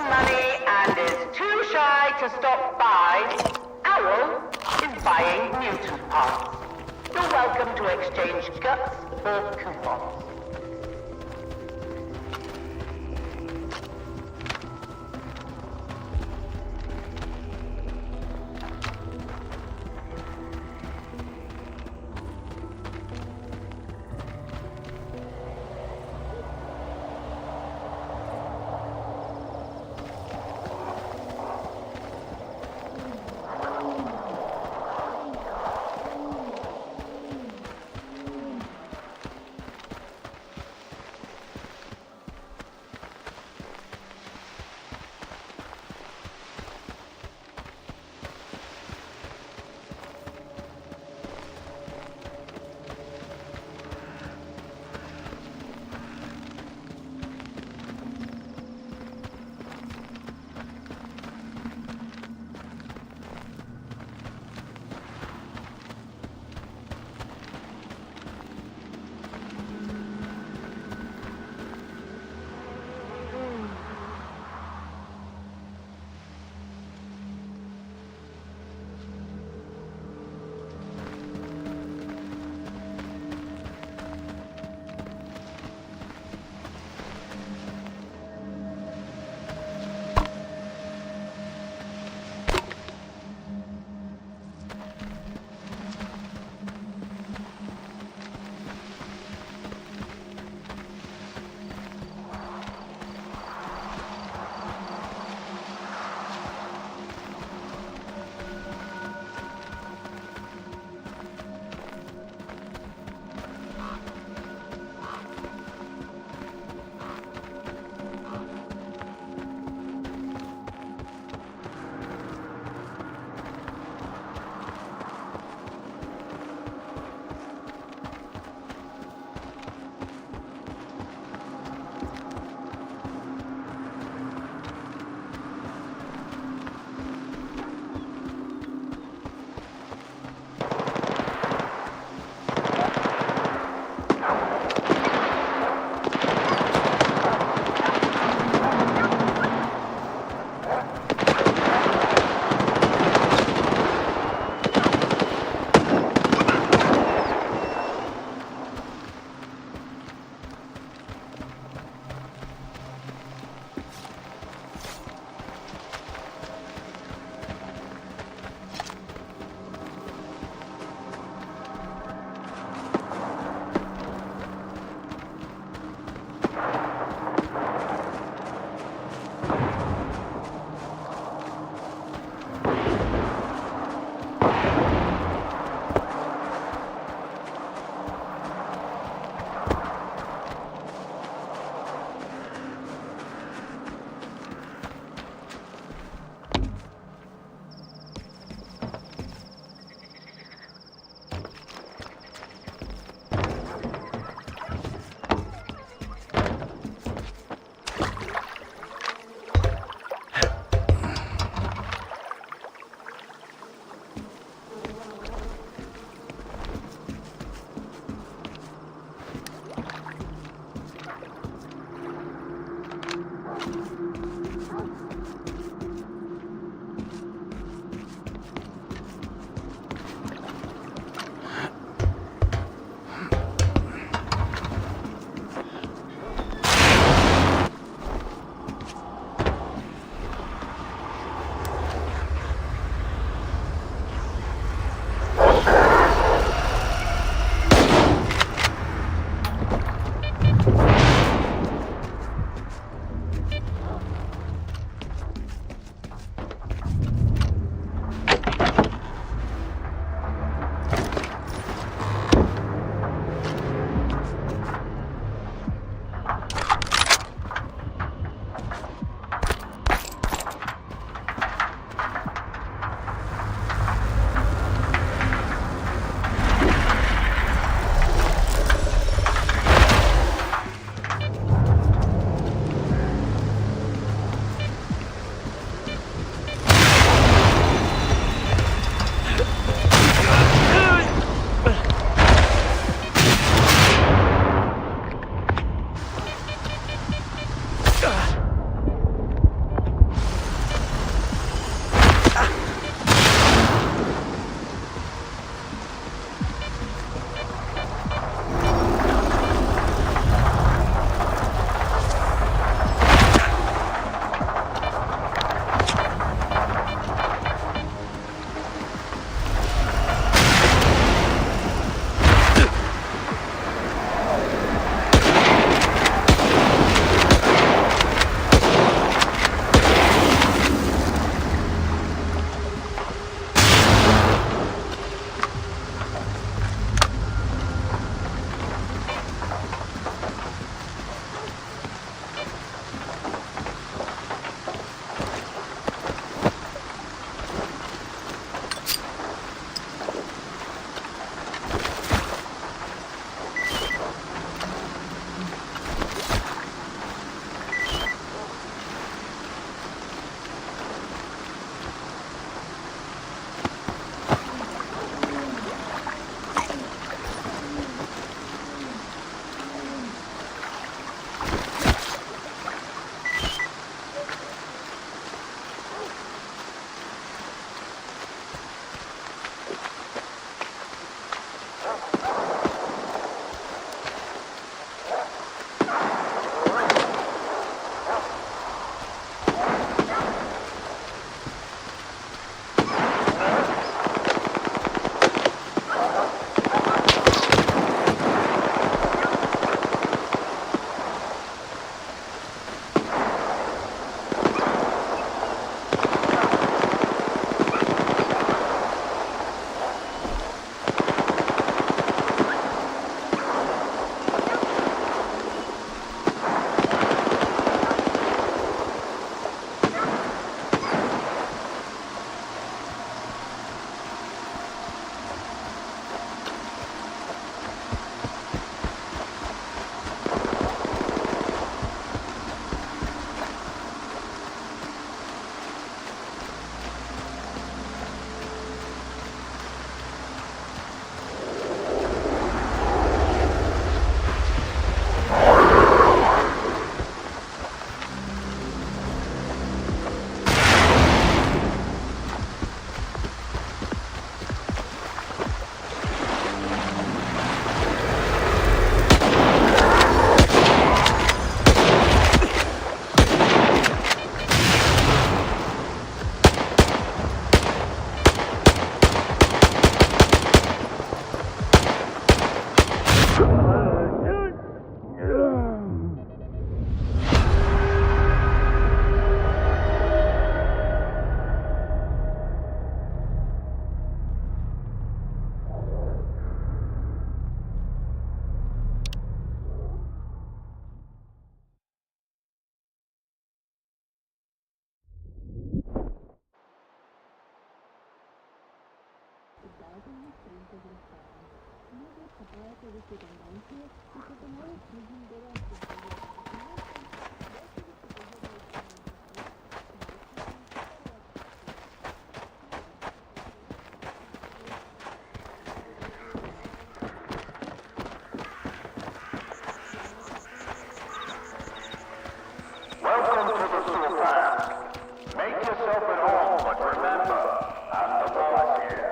money and is too shy to stop by, Owl is buying mutant parts. You're welcome to exchange guts for coupons. Welcome to the Sultan. Make yourself at home, but remember, I'm the boss here.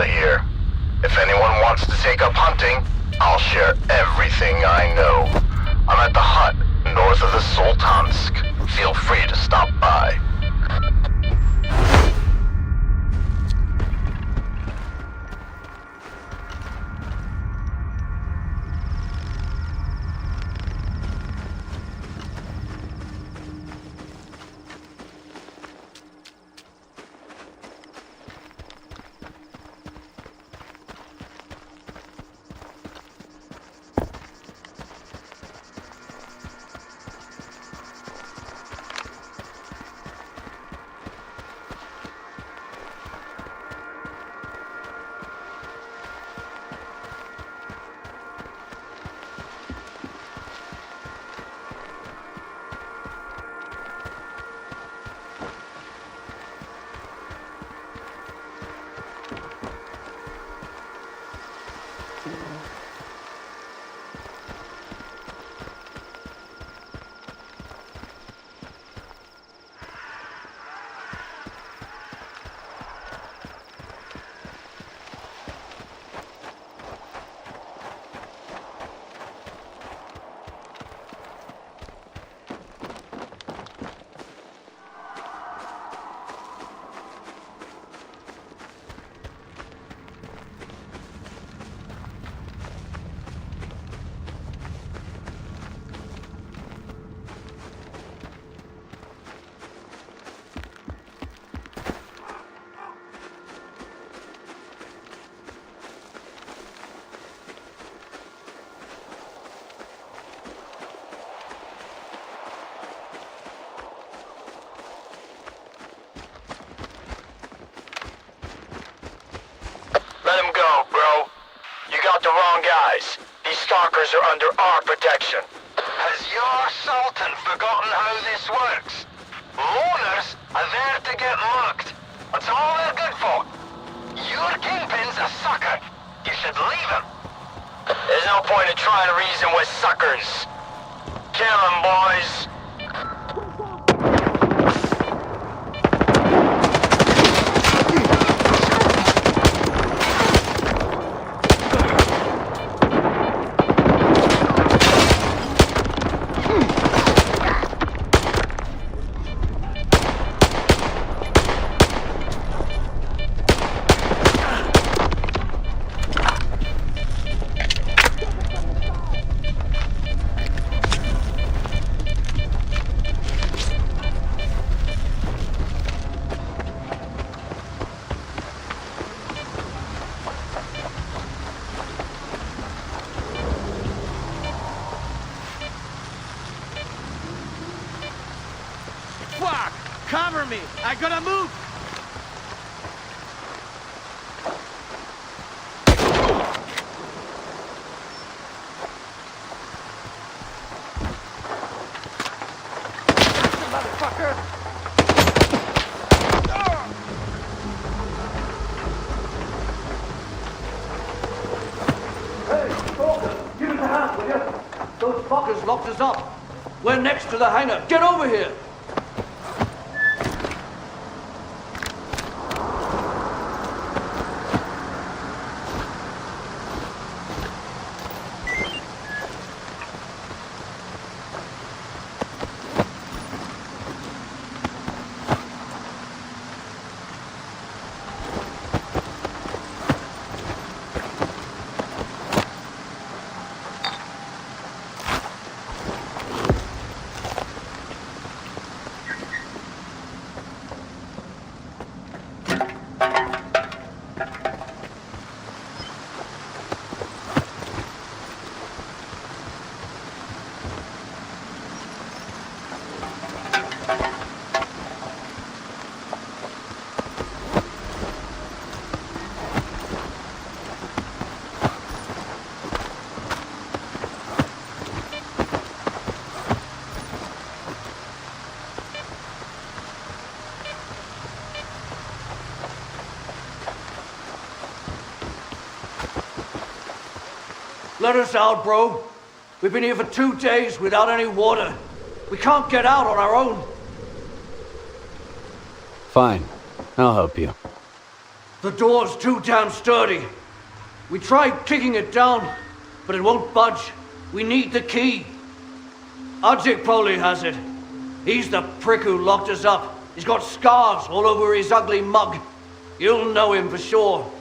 Here. If anyone wants to take up hunting, I'll share everything I know. I'm at the hut north of the Sultansk. Feel free to stop by. Let him go, bro. You got the wrong guys. These stalkers are under our protection. Has your Sultan forgotten how this works? Loners are there to get mugged. That's all they're good for. Your kingpin's a sucker. You should leave him. There's no point in trying to reason with suckers. Kill him, boys. Cover me! I gotta move! Motherfucker! Hey, Stalker, give us a hand, will you? Those fuckers locked us up. We're next to the hangar. Get over here! Let us out, bro. We've been here for 2 days without any water. We can't get out on our own. Fine. I'll help you. The door's too damn sturdy. We tried kicking it down, but it won't budge. We need the key. Ajik probably has it. He's the prick who locked us up. He's got scars all over his ugly mug. You'll know him for sure.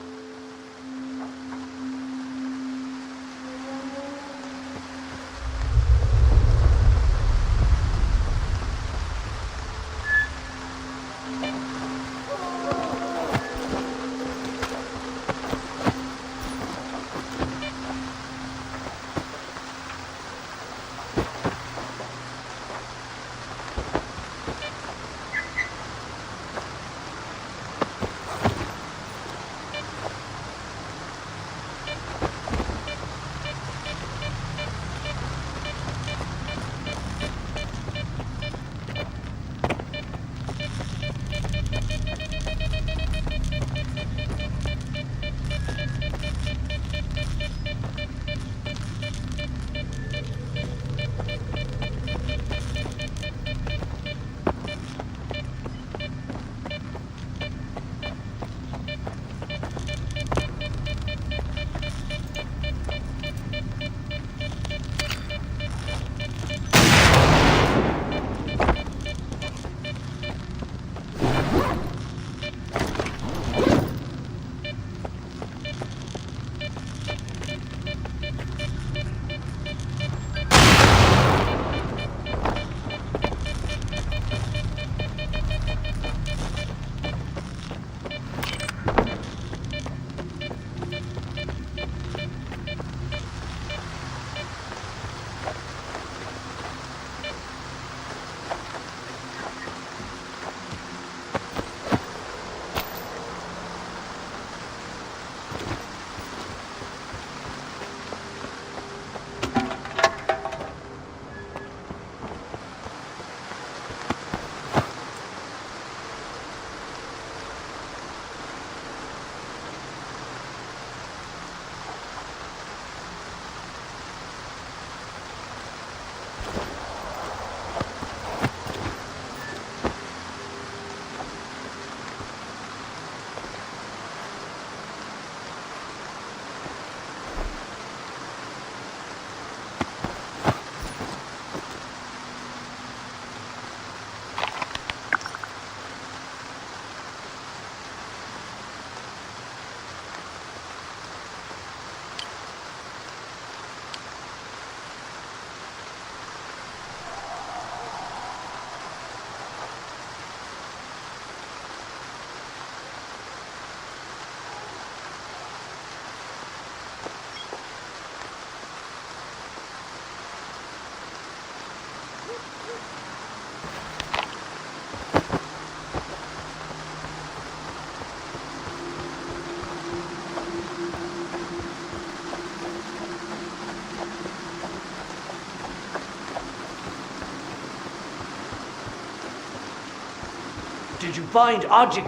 Did you find Arjik?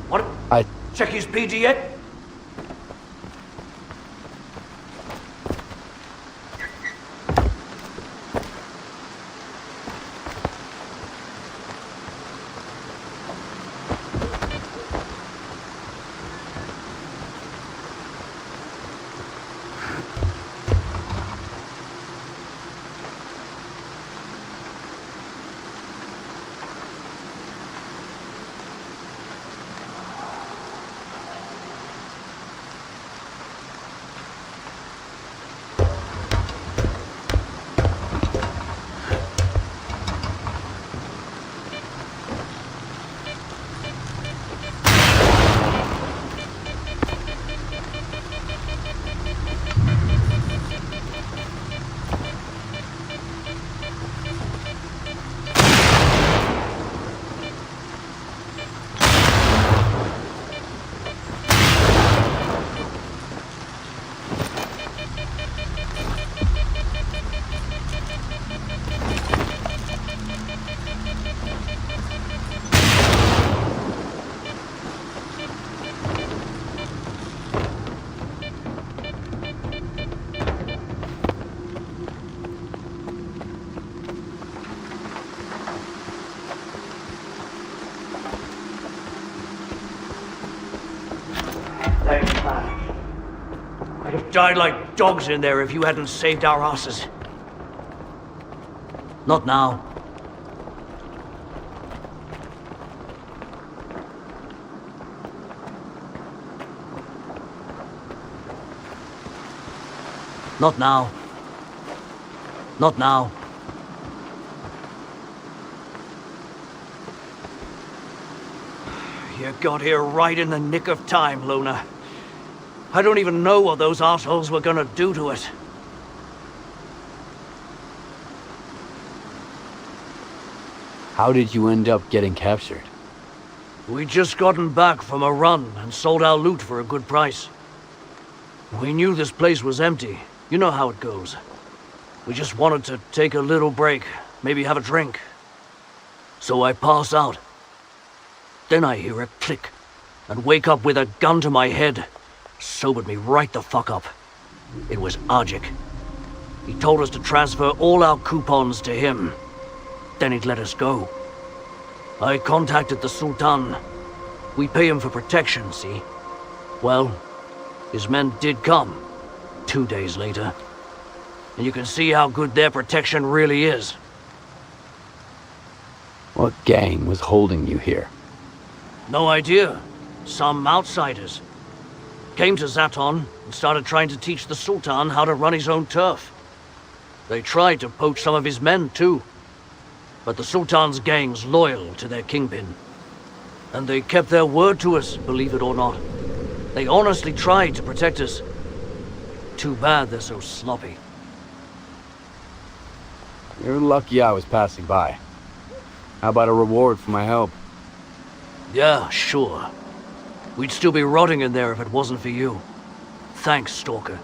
What? I... Check his PD yet? Thanks, man. I'd have died like dogs in there if you hadn't saved our asses. Not now. Not now. Not now. You got here right in the nick of time, Luna. I don't even know what those assholes were gonna do to it. How did you end up getting captured? We'd just gotten back from a run and sold our loot for a good price. We knew this place was empty. You know how it goes. We just wanted to take a little break, maybe have a drink. So I pass out. Then I hear a click, and wake up with a gun to my head. Sobered me right the fuck up. It was Arjik. He told us to transfer all our coupons to him. Then he'd let us go. I contacted the Sultan. We pay him for protection, see? Well, his men did come, 2 days later. And you can see how good their protection really is. What gang was holding you here? No idea. Some outsiders. Came to Zaton and started trying to teach the Sultan how to run his own turf. They tried to poach some of his men too. But the Sultan's gang's loyal to their kingpin. And they kept their word to us, believe it or not. They honestly tried to protect us. Too bad they're so sloppy. You're lucky I was passing by. How about a reward for my help? Yeah, sure. We'd still be rotting in there if it wasn't for you. Thanks, Stalker.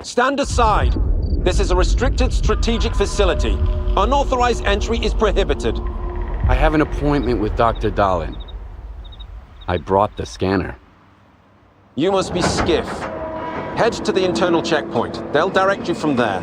Stand aside. This is a restricted strategic facility. Unauthorized entry is prohibited. I have an appointment with Dr. Dahlin. I brought the scanner. You must be Skiff. Head to the internal checkpoint. They'll direct you from there.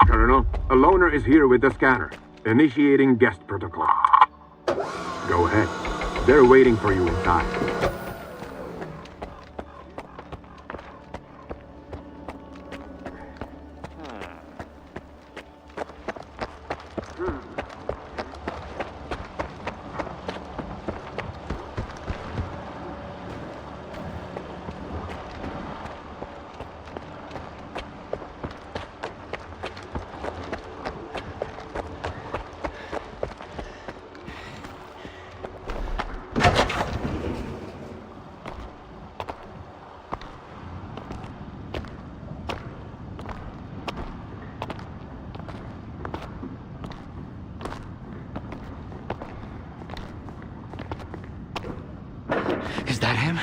Colonel, a loner is here with the scanner. Initiating guest protocol. Go ahead. They're waiting for you inside. Is that him?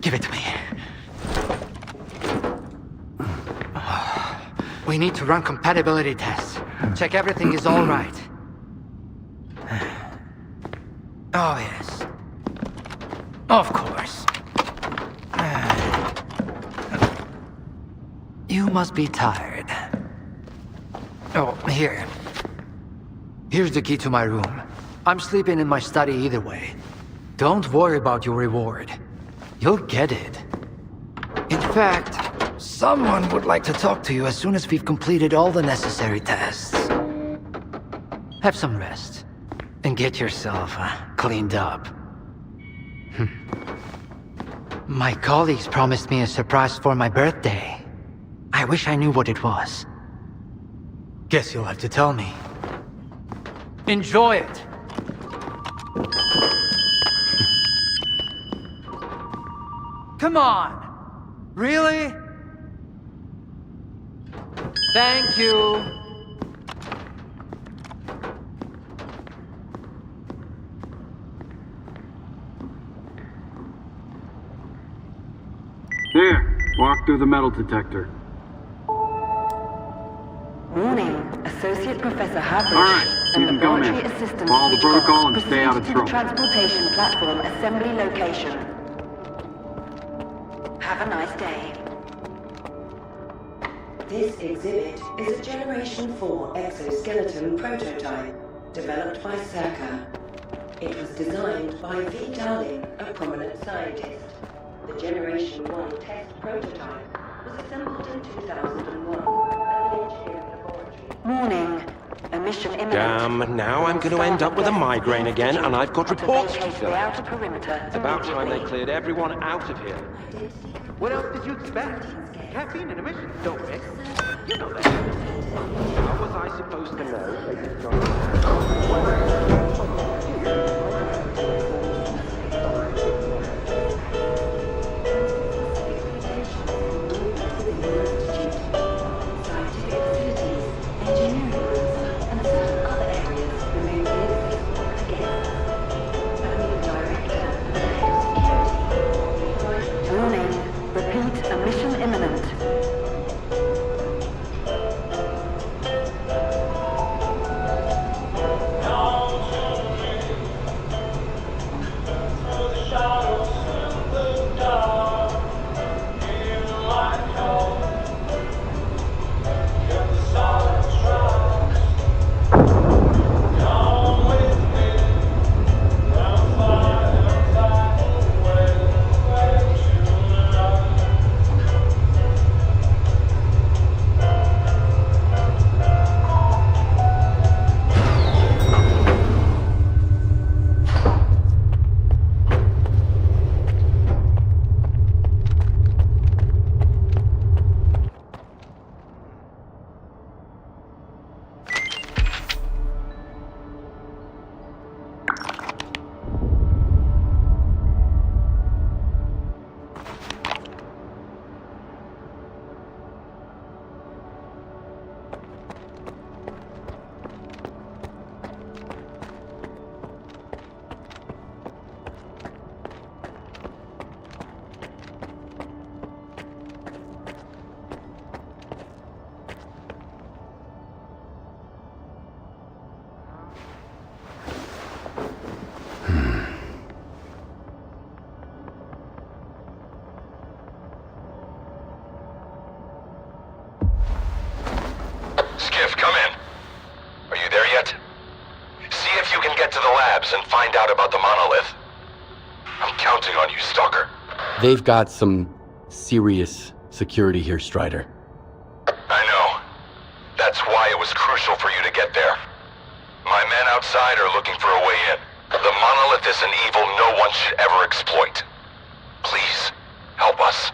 Give it to me. We need to run compatibility tests. Check everything is all right. Oh, yes. Of course. You must be tired. Oh, here. Here's the key to my room. I'm sleeping in my study either way. Don't worry about your reward. You'll get it. In fact, someone would like to talk to you as soon as we've completed all the necessary tests. Have some rest, and get yourself cleaned up. My colleagues promised me a surprise for my birthday. I wish I knew what it was. Guess you'll have to tell me. Enjoy it! Come on! Really? Thank you! There, walk through the metal detector. Warning, Associate Professor Havrish All right, you and can go Laboratory now. Assistant Follow the Switchboard protocol and stay proceed out of to trouble. the transportation platform assembly location. Have a nice day. This exhibit is a Generation 4 exoskeleton prototype developed by Stalker. It was designed by V. Darling, a prominent scientist. The Generation 1 test prototype was assembled in 2001 at the engineering laboratory. Warning, emission imminent. Damn, now I'm going to end up with a migraine again, and I've got reports to Vacate fill the out. outer perimeter It's about time they immediately. cleared everyone out of here. What else did you expect? Caffeine and emissions don't mix. You know that. How was I supposed to know they could start... counting on you, Stalker. They've got some serious security here, Strider. I know. That's why it was crucial for you to get there. My men outside are looking for a way in. The monolith is an evil no one should ever exploit. Please, help us.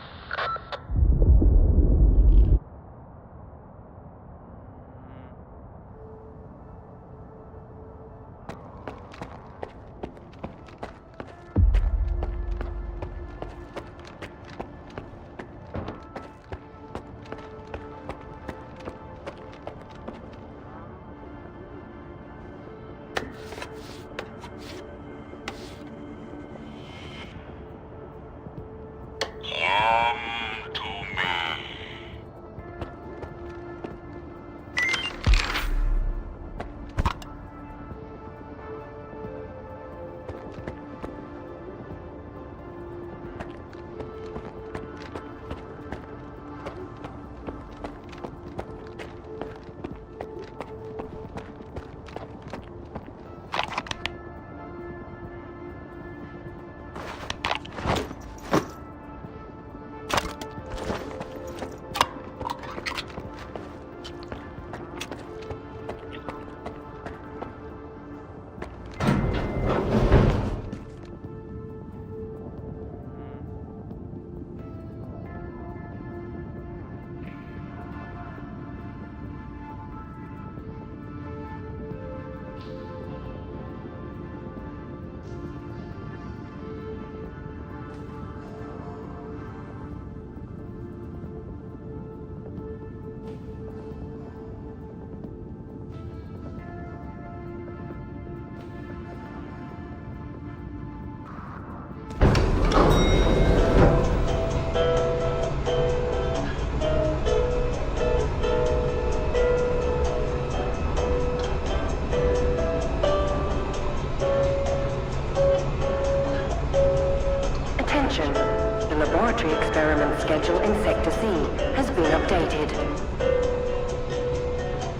laboratory experiment schedule in Sector C has been updated.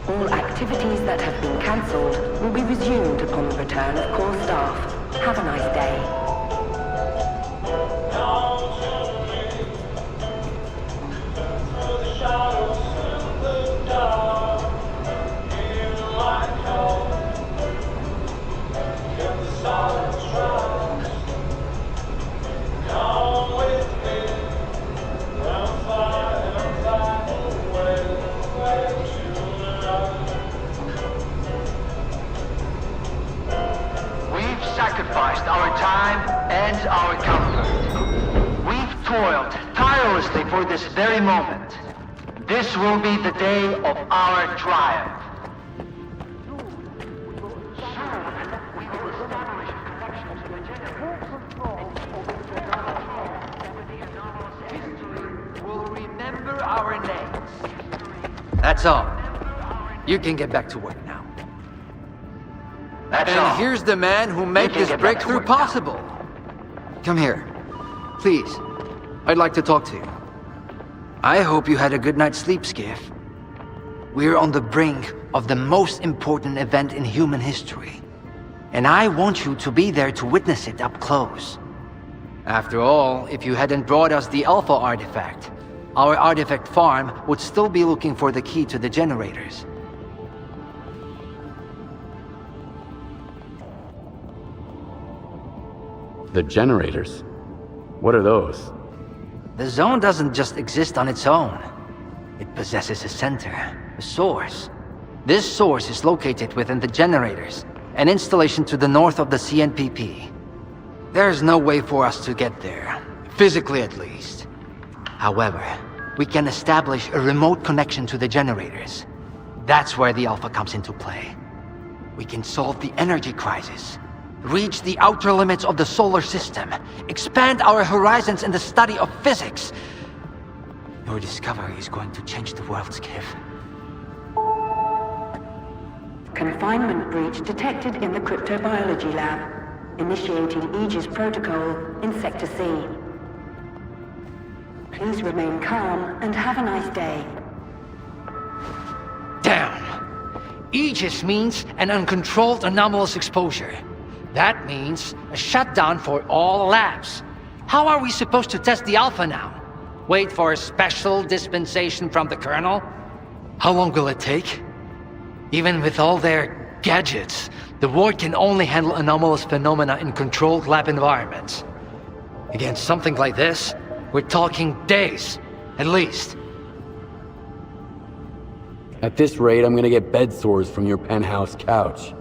All activities that have been cancelled will be resumed upon the return of core staff. Have a nice day. Sacrificed our time and our comfort. We've toiled tirelessly for this very moment. This will be the day of our triumph. History will remember our names. That's all. You can get back to work now. That's and all. Here's the man who made this breakthrough possible. Come here. Please. I'd like to talk to you. I hope you had a good night's sleep, Skiff. We're on the brink of the most important event in human history. And I want you to be there to witness it up close. After all, if you hadn't brought us the Alpha artifact, our artifact farm would still be looking for the key to the generators. The generators? What are those? The zone doesn't just exist on its own. It possesses a center, a source. This source is located within the generators, an installation to the north of the CNPP. There's no way for us to get there, physically at least. However, we can establish a remote connection to the generators. That's where the Alpha comes into play. We can solve the energy crisis, reach the outer limits of the solar system, expand our horizons in the study of physics. Your discovery is going to change the world, Skiff. Confinement breach detected in the cryptobiology lab. Initiating Aegis protocol in Sector C. Please remain calm and have a nice day. Damn! Aegis means an uncontrolled anomalous exposure. That means a shutdown for all labs. How are we supposed to test the Alpha now? Wait for a special dispensation from the Colonel? How long will it take? Even with all their gadgets, the Ward can only handle anomalous phenomena in controlled lab environments. Against something like this, we're talking days, at least. At this rate, I'm gonna get bed sores from your penthouse couch.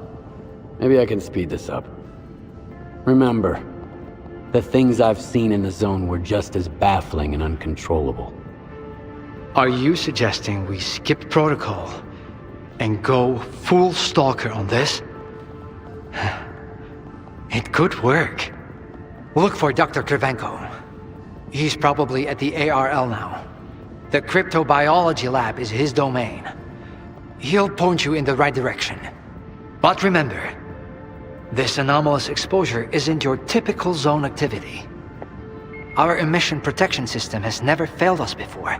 Maybe I can speed this up. Remember, the things I've seen in the zone were just as baffling and uncontrollable. Are you suggesting we skip protocol and go full Stalker on this? It could work. Look for Dr. Krivenko. He's probably at the ARL now. The cryptobiology lab is his domain. He'll point you in the right direction. But remember, this anomalous exposure isn't your typical zone activity. Our emission protection system has never failed us before.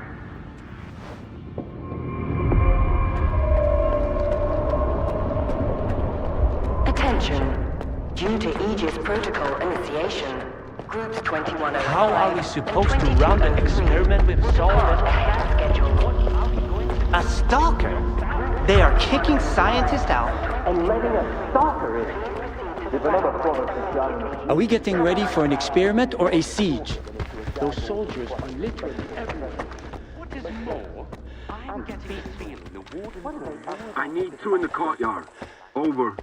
Attention. Due to Aegis protocol initiation, groups 2105 How are we supposed to run an experiment with solid a Stalker? They are kicking scientists out and letting a Stalker in. Are we getting ready for an experiment or a siege? Those soldiers are literally everywhere. What is more, I'm getting the feeling the warden... I need two in the courtyard. Over.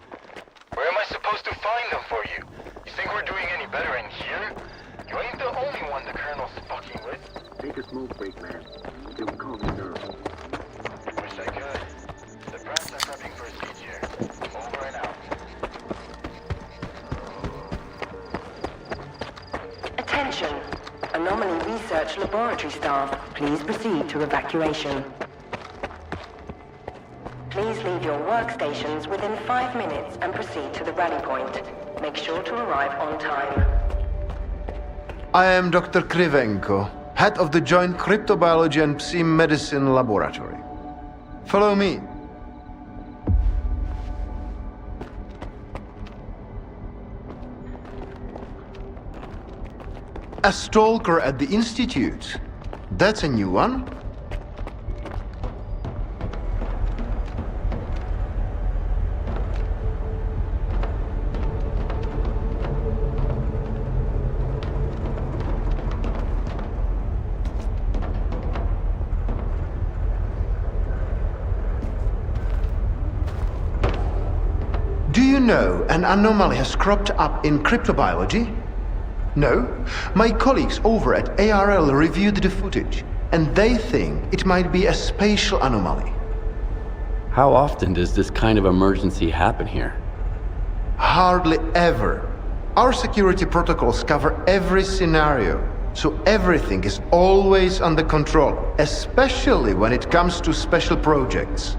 Where am I supposed to find them for you? You think we're doing any better in here? You ain't the only one the Colonel's fucking with. Take a smoke break, man. It will calm me nerves. Wish I could. The brats are prepping for a siege here. Over and out. Attention. Anomaly Research Laboratory staff, please proceed to evacuation. Please leave your workstations within 5 minutes and proceed to the rally point. Make sure to arrive on time. I am Dr. Krivenko, head of the Joint Cryptobiology and Psi Medicine Laboratory. Follow me. A Stalker at the Institute. That's a new one. Do you know an anomaly has cropped up in cryptobiology? No? My colleagues over at ARL reviewed the footage, and they think it might be a spatial anomaly. How often does this kind of emergency happen here? Hardly ever. Our security protocols cover every scenario, so everything is always under control, especially when it comes to special projects.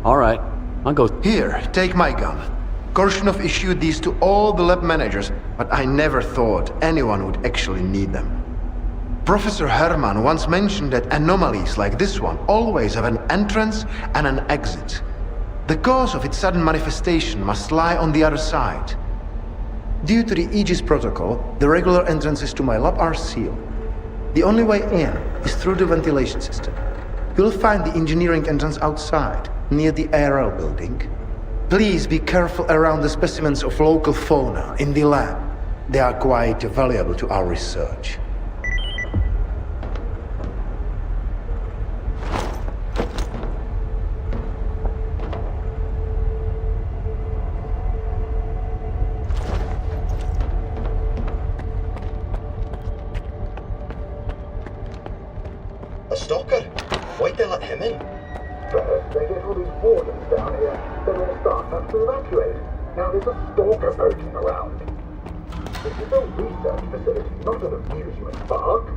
All right, I'll go. Here, take my gun. Korshunov issued these to all the lab managers, but I never thought anyone would actually need them. Professor Herman once mentioned that anomalies like this one always have an entrance and an exit. The cause of its sudden manifestation must lie on the other side. Due to the Aegis protocol, the regular entrances to my lab are sealed. The only way in is through the ventilation system. You'll find the engineering entrance outside, near the ARL building. Please be careful around the specimens of local fauna in the lab. They are quite valuable to our research. A Stalker? Why'd they let him in? They get all these wardens down here. They're going to start us to evacuate. Now there's a Stalker poaching around. This is a research facility, not an amusement park.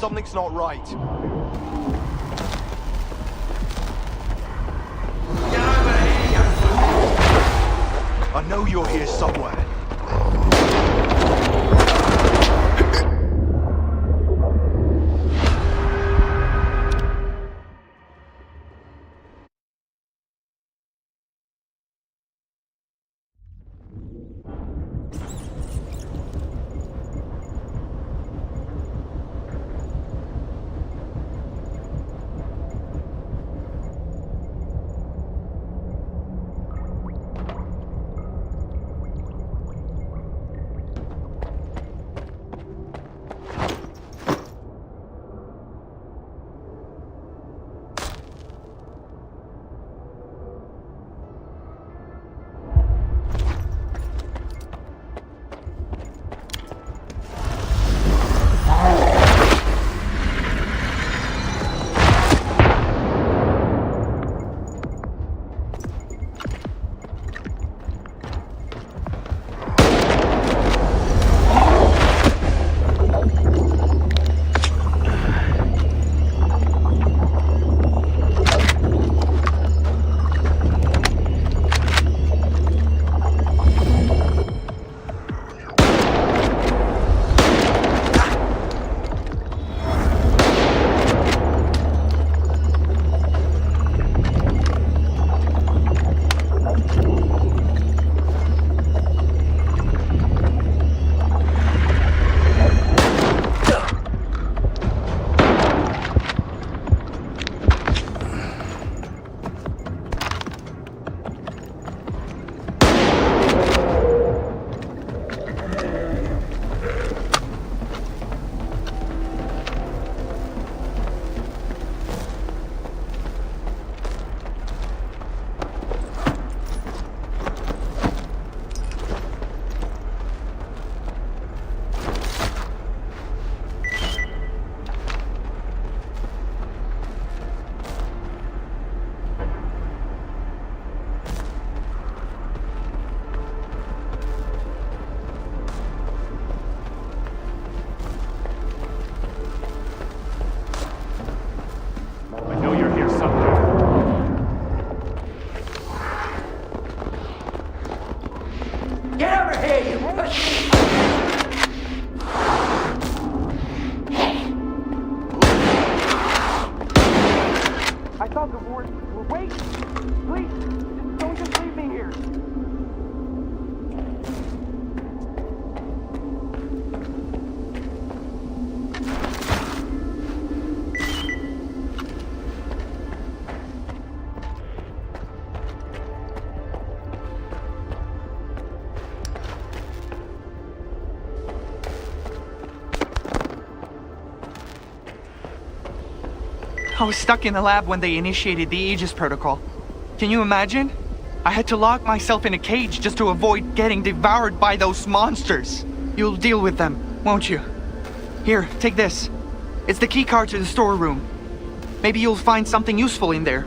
something's not right. I know you're here somewhere. I was stuck in the lab when they initiated the Aegis protocol. Can you imagine? I had to lock myself in a cage just to avoid getting devoured by those monsters. You'll deal with them, won't you? Here, take this. It's the keycard to the storeroom. Maybe you'll find something useful in there.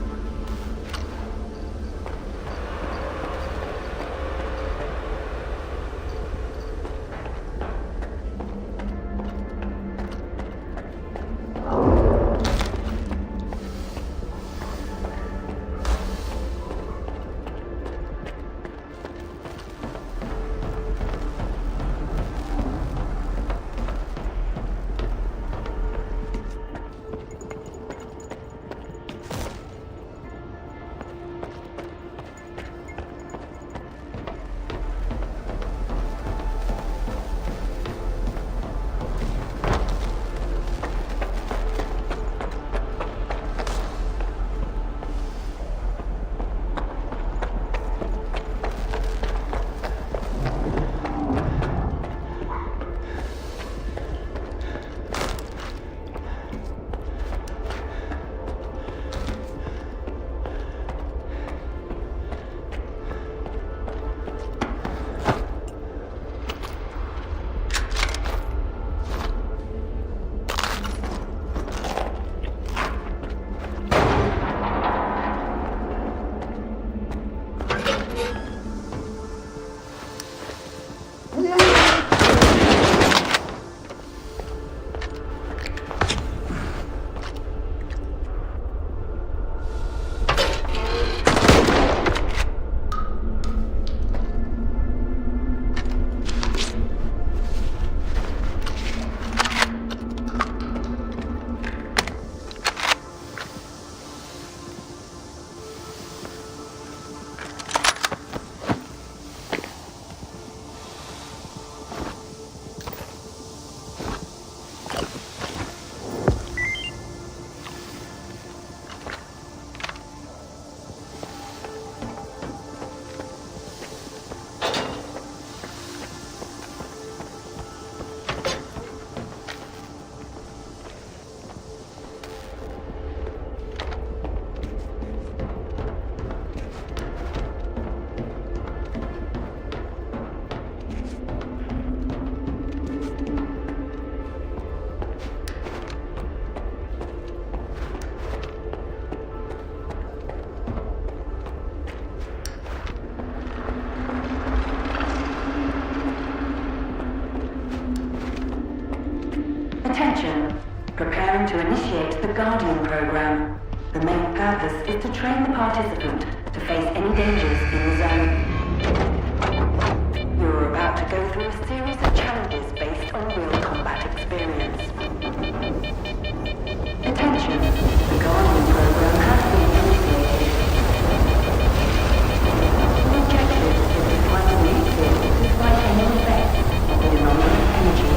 Attention. Preparing to initiate the Guardian program. The main purpose is to train the participant to face any dangers in the zone. You're about to go through a series of challenges based on real combat experience. Attention. The Guardian program has been initiated. The objective is to find muted despite any effects of the anomalous energy.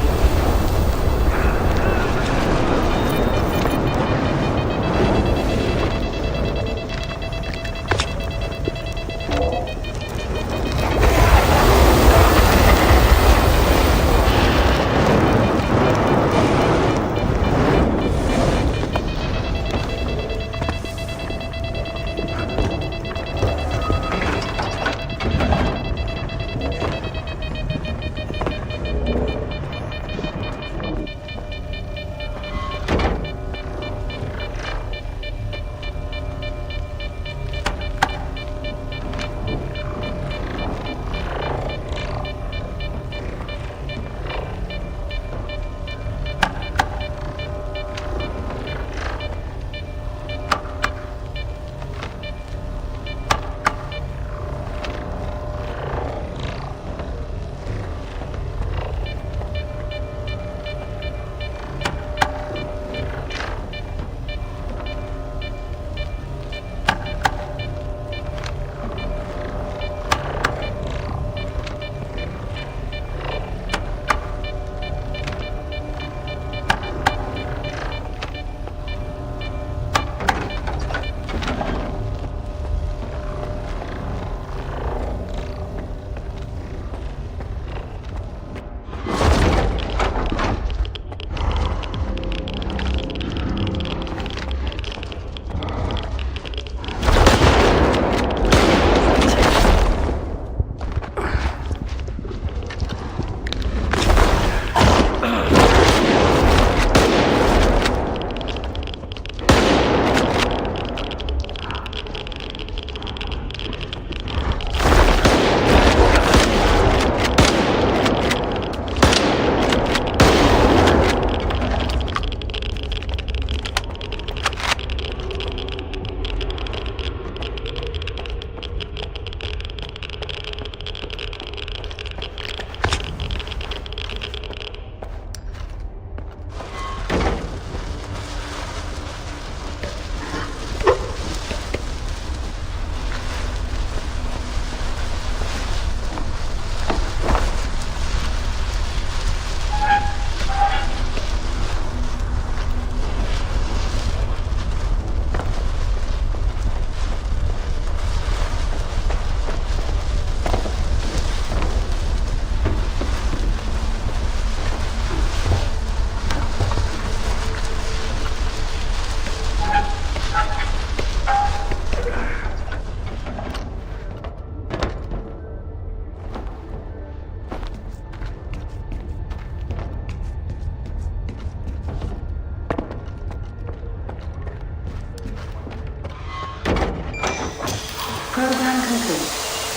Program complete.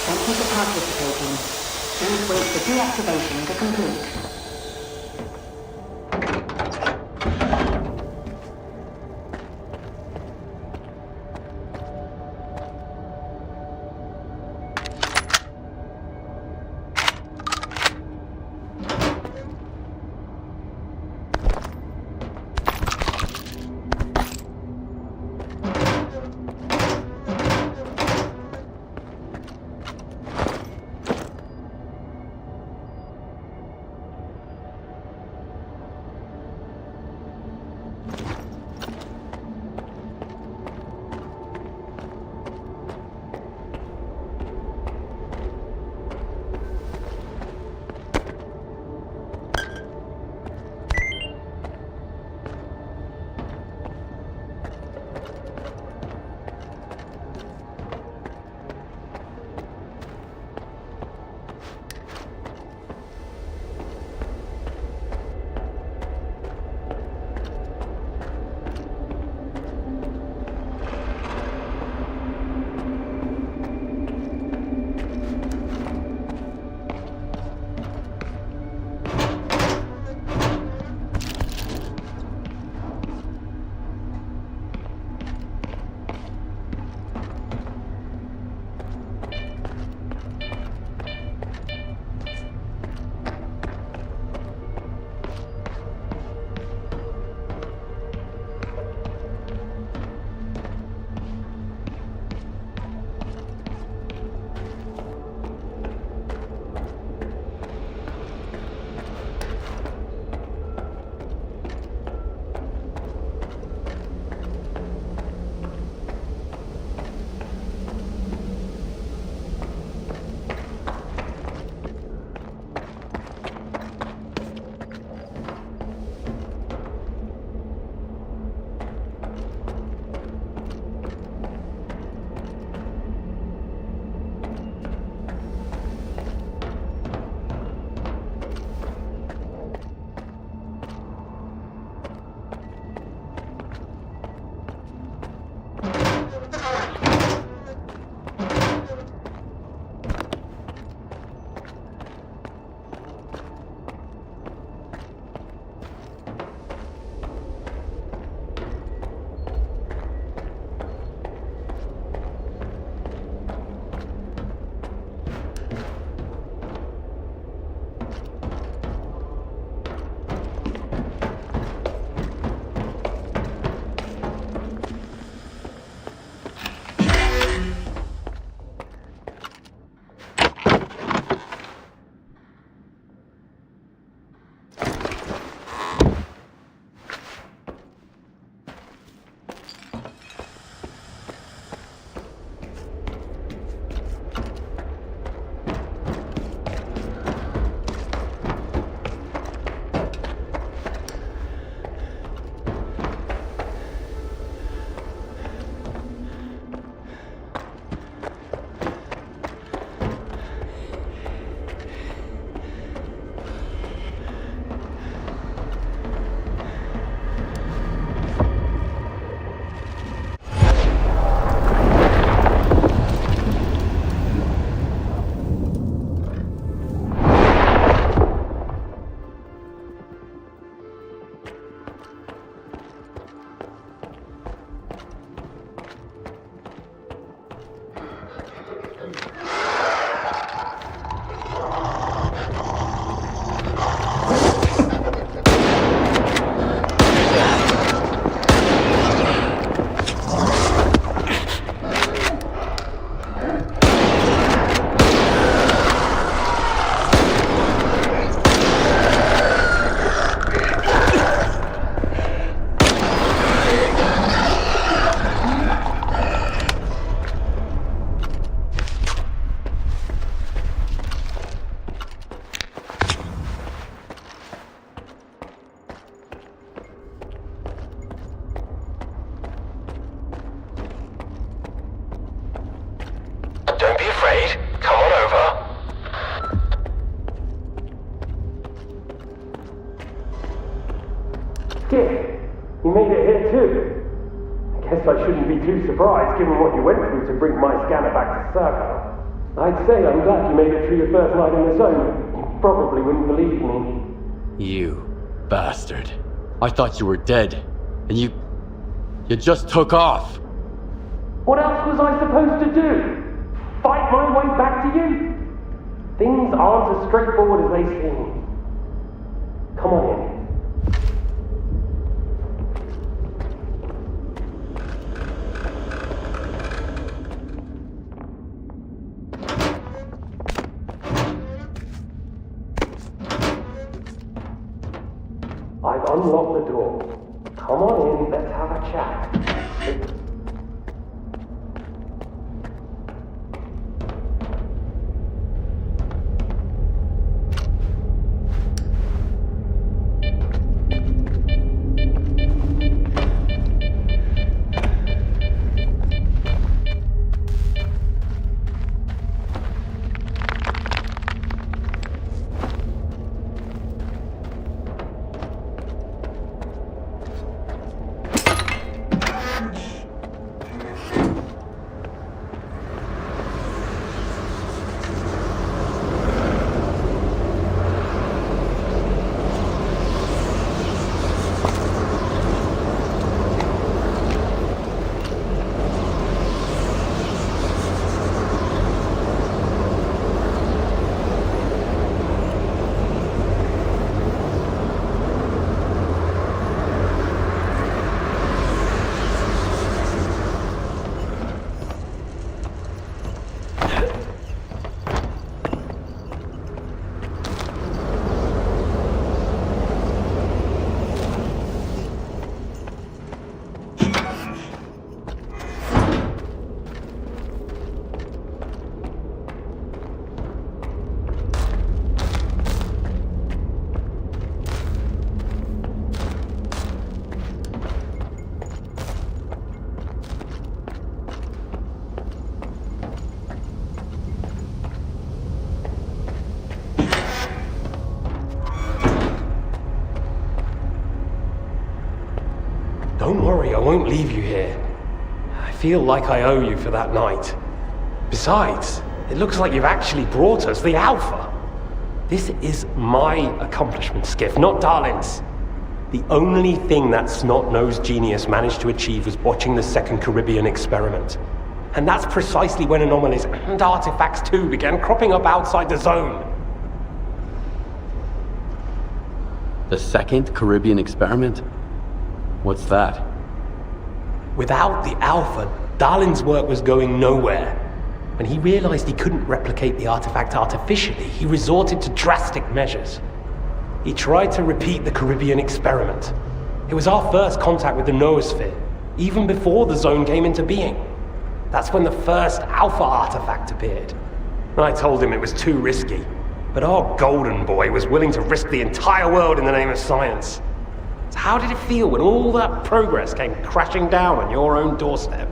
Thank you for participating. Please wait for deactivation to complete. You made it here too. I guess I shouldn't be too surprised given what you went through to bring my scanner back to Stalker. I'd say I'm glad you made it through your first night in the zone. You probably wouldn't believe me. You bastard. I thought you were dead, and you just took off. What else was I supposed to do? Fight my way back to you? Things aren't as straightforward as they seem. Come on in. I've unlocked the door. Come on in, let's have a chat. Don't worry, I won't leave you here. I feel like I owe you for that night. Besides, it looks like you've actually brought us the Alpha. This is my accomplishment, Skiff, not Darlin's. The only thing that snot-nosed genius managed to achieve was watching the second Caribbean experiment. And that's precisely when anomalies and artifacts too began cropping up outside the zone. The second Caribbean experiment? What's that? Without the Alpha, Darlin's work was going nowhere. When he realized he couldn't replicate the artifact artificially, he resorted to drastic measures. He tried to repeat the Caribbean experiment. It was our first contact with the noosphere, even before the zone came into being. That's when the first Alpha artifact appeared. I told him it was too risky, but our golden boy was willing to risk the entire world in the name of science. So how did it feel when all that progress came crashing down on your own doorstep?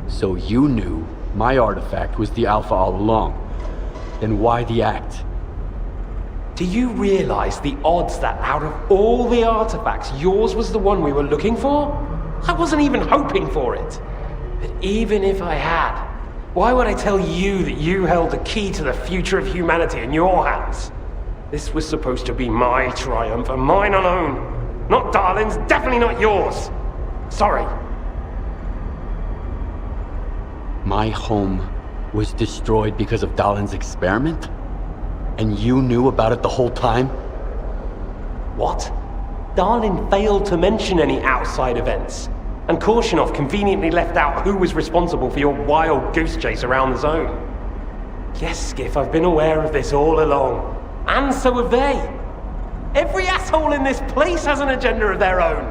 So you knew my artifact was the Alpha all along. Then why the act? Do you realize the odds that out of all the artifacts, yours was the one we were looking for? I wasn't even hoping for it. But even if I had, why would I tell you that you held the key to the future of humanity in your hands? This was supposed to be my triumph, and mine alone. Not Darlin's, definitely not yours. Sorry. My home was destroyed because of Darlin's experiment? And you knew about it the whole time? What? Darlin failed to mention any outside events, and Korshunov conveniently left out who was responsible for your wild goose chase around the zone. Yes, Skiff, I've been aware of this all along. And so have they. Every asshole in this place has an agenda of their own.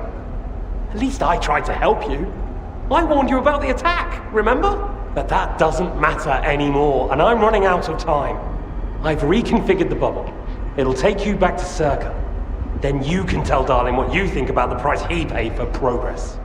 At least I tried to help you. I warned you about the attack, remember? But that doesn't matter anymore, and I'm running out of time. I've reconfigured the bubble. It'll take you back to Circa. Then you can tell Darlin what you think about the price he paid for progress.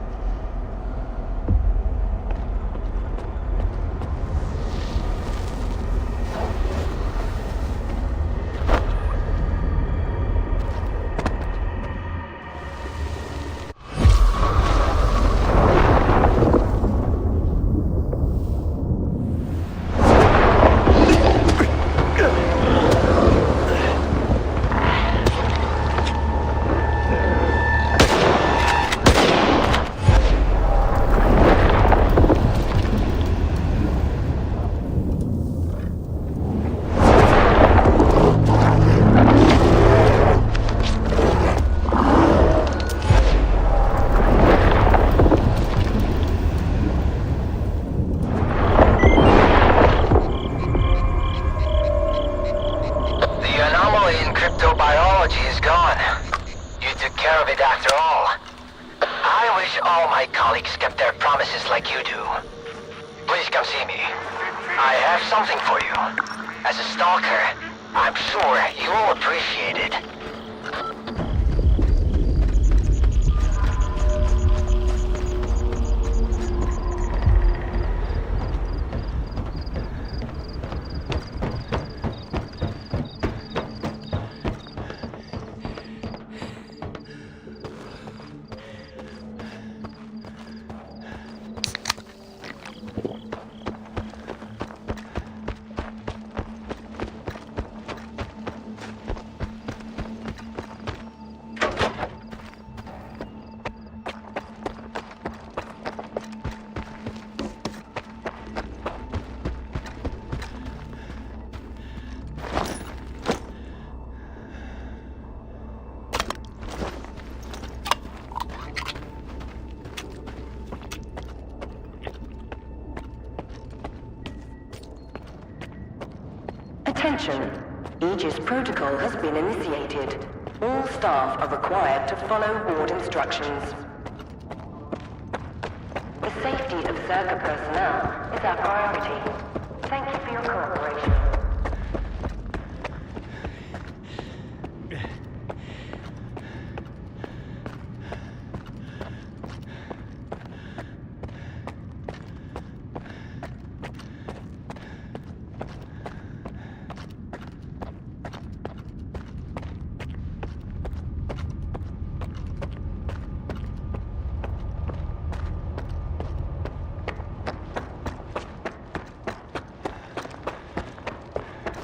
I have something for you. As a Stalker, I'm sure you'll appreciate it. Attention! Aegis protocol has been initiated. All staff are required to follow ward instructions. The safety of Circa personnel is our priority. Thank you for your cooperation.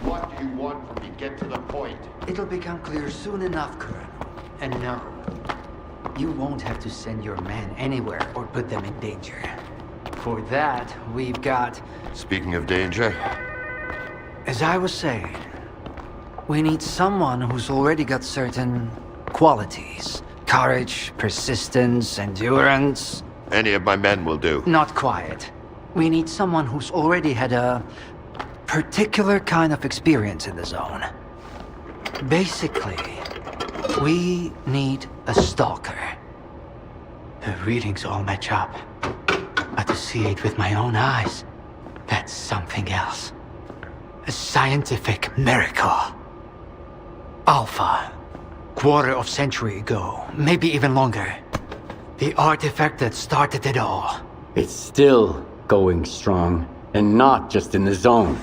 What do you want from me? Get to the point. It'll become clear soon enough, Colonel. And no, you won't have to send your men anywhere or put them in danger. For that, we've got... Speaking of danger... As I was saying, we need someone who's already got certain qualities. Courage, persistence, endurance... Any of my men will do. Not quiet. We need someone who's already had a particular kind of experience in the zone. Basically, we need a Stalker. The readings all match up. But to see it with my own eyes, that's something else. A scientific miracle. Alpha. Quarter of century ago, maybe even longer. The artifact that started it all. It's still going strong, and not just in the zone.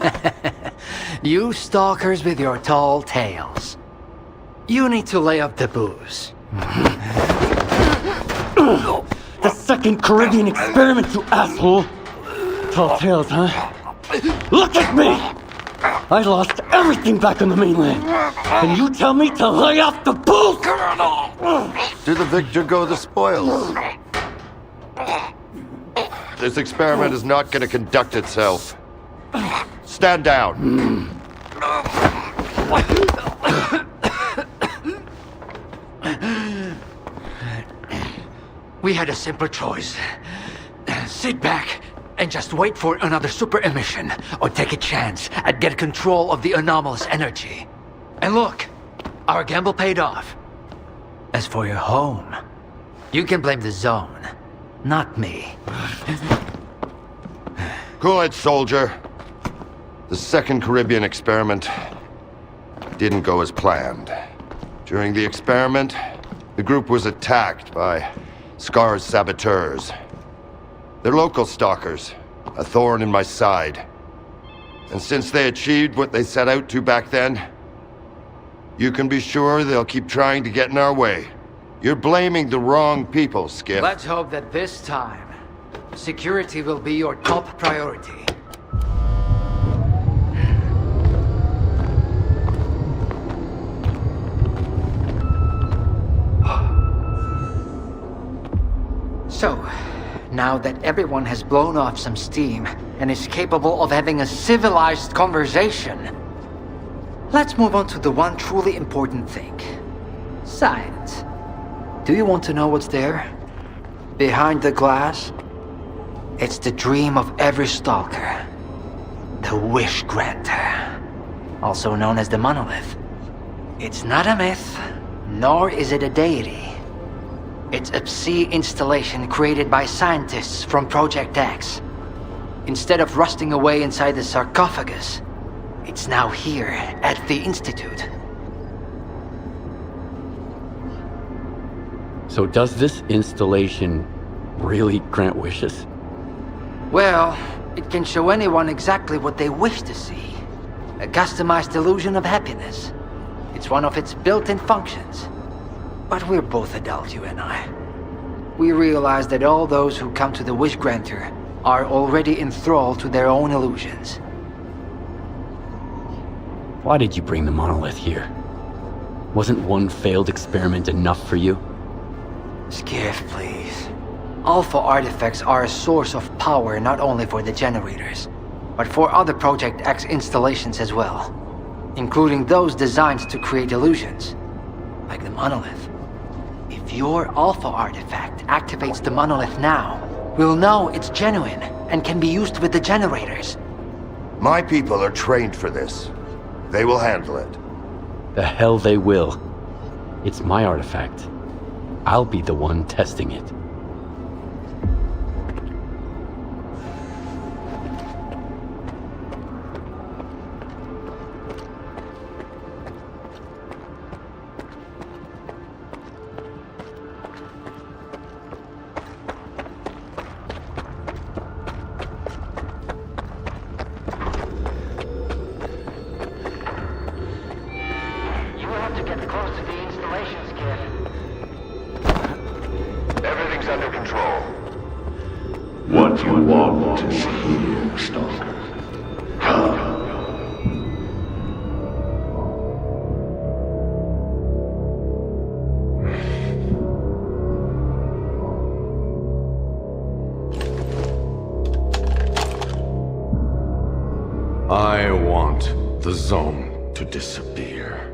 You stalkers with your tall tales. You need to lay up the booze. The second Caribbean experiment, you asshole! Tall tales, huh? Look at me! I lost everything back on the mainland, and you tell me to lay off the booze! To the victor go the spoils. This experiment is not going to conduct itself. Stand down. We had a simple choice. Sit back and just wait for another super emission, or take a chance at get control of the anomalous energy. And look, our gamble paid off. As for your home, you can blame the zone, not me. Cool it, soldier. The second Caribbean experiment didn't go as planned. During the experiment, the group was attacked by Scar's saboteurs. They're local stalkers, a thorn in my side. And since they achieved what they set out to back then, you can be sure they'll keep trying to get in our way. You're blaming the wrong people, Skip. Let's hope that this time, security will be your top priority. So, now that everyone has blown off some steam and is capable of having a civilized conversation, let's move on to the one truly important thing. Science. Do you want to know what's there? Behind the glass? It's the dream of every stalker. The Wish Granter. Also known as the Monolith. It's not a myth, nor is it a deity. It's a Psi installation created by scientists from Project X. Instead of rusting away inside the sarcophagus, it's now here at the Institute. So does this installation really grant wishes? Well, it can show anyone exactly what they wish to see. A customized illusion of happiness. It's one of its built-in functions. But we're both adults, you and I. We realize that all those who come to the Wish Granter are already enthralled to their own illusions. Why did you bring the monolith here? Wasn't one failed experiment enough for you? Skip, please. Alpha artifacts are a source of power not only for the generators, but for other Project X installations as well, including those designed to create illusions, like the monolith. If your Alpha artifact activates the monolith now, we'll know it's genuine and can be used with the generators. My people are trained for this. They will handle it. The hell they will. It's my artifact. I'll be the one testing it. What you want is here, Stalker. Come. I want the zone to disappear.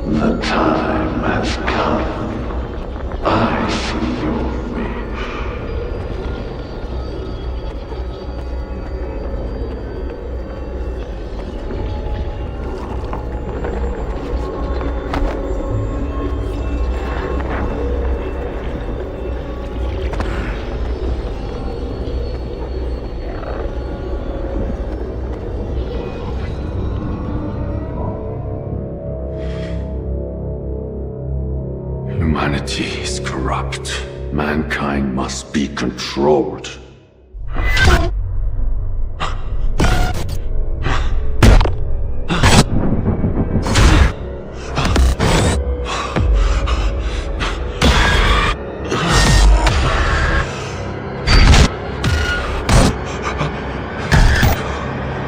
The time has come. I see your wish. Humanity is corrupt. Mankind must be controlled.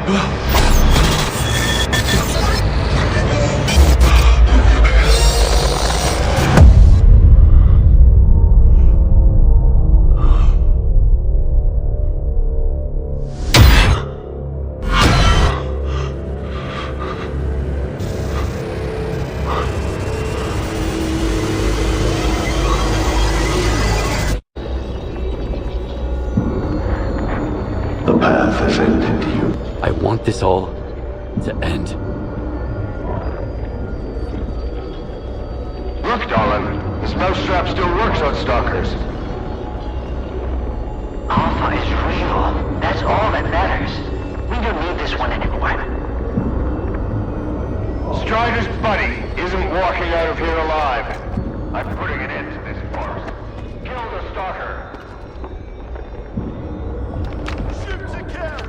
The path has ended you. I want this all to end. Look, darling. This mousetrap still works on stalkers. Alpha is real. That's all that matters. We don't need this one anymore. Strider's buddy isn't walking out of here alive. I'm putting an end to this farce. Kill the stalker. Shoot to kill!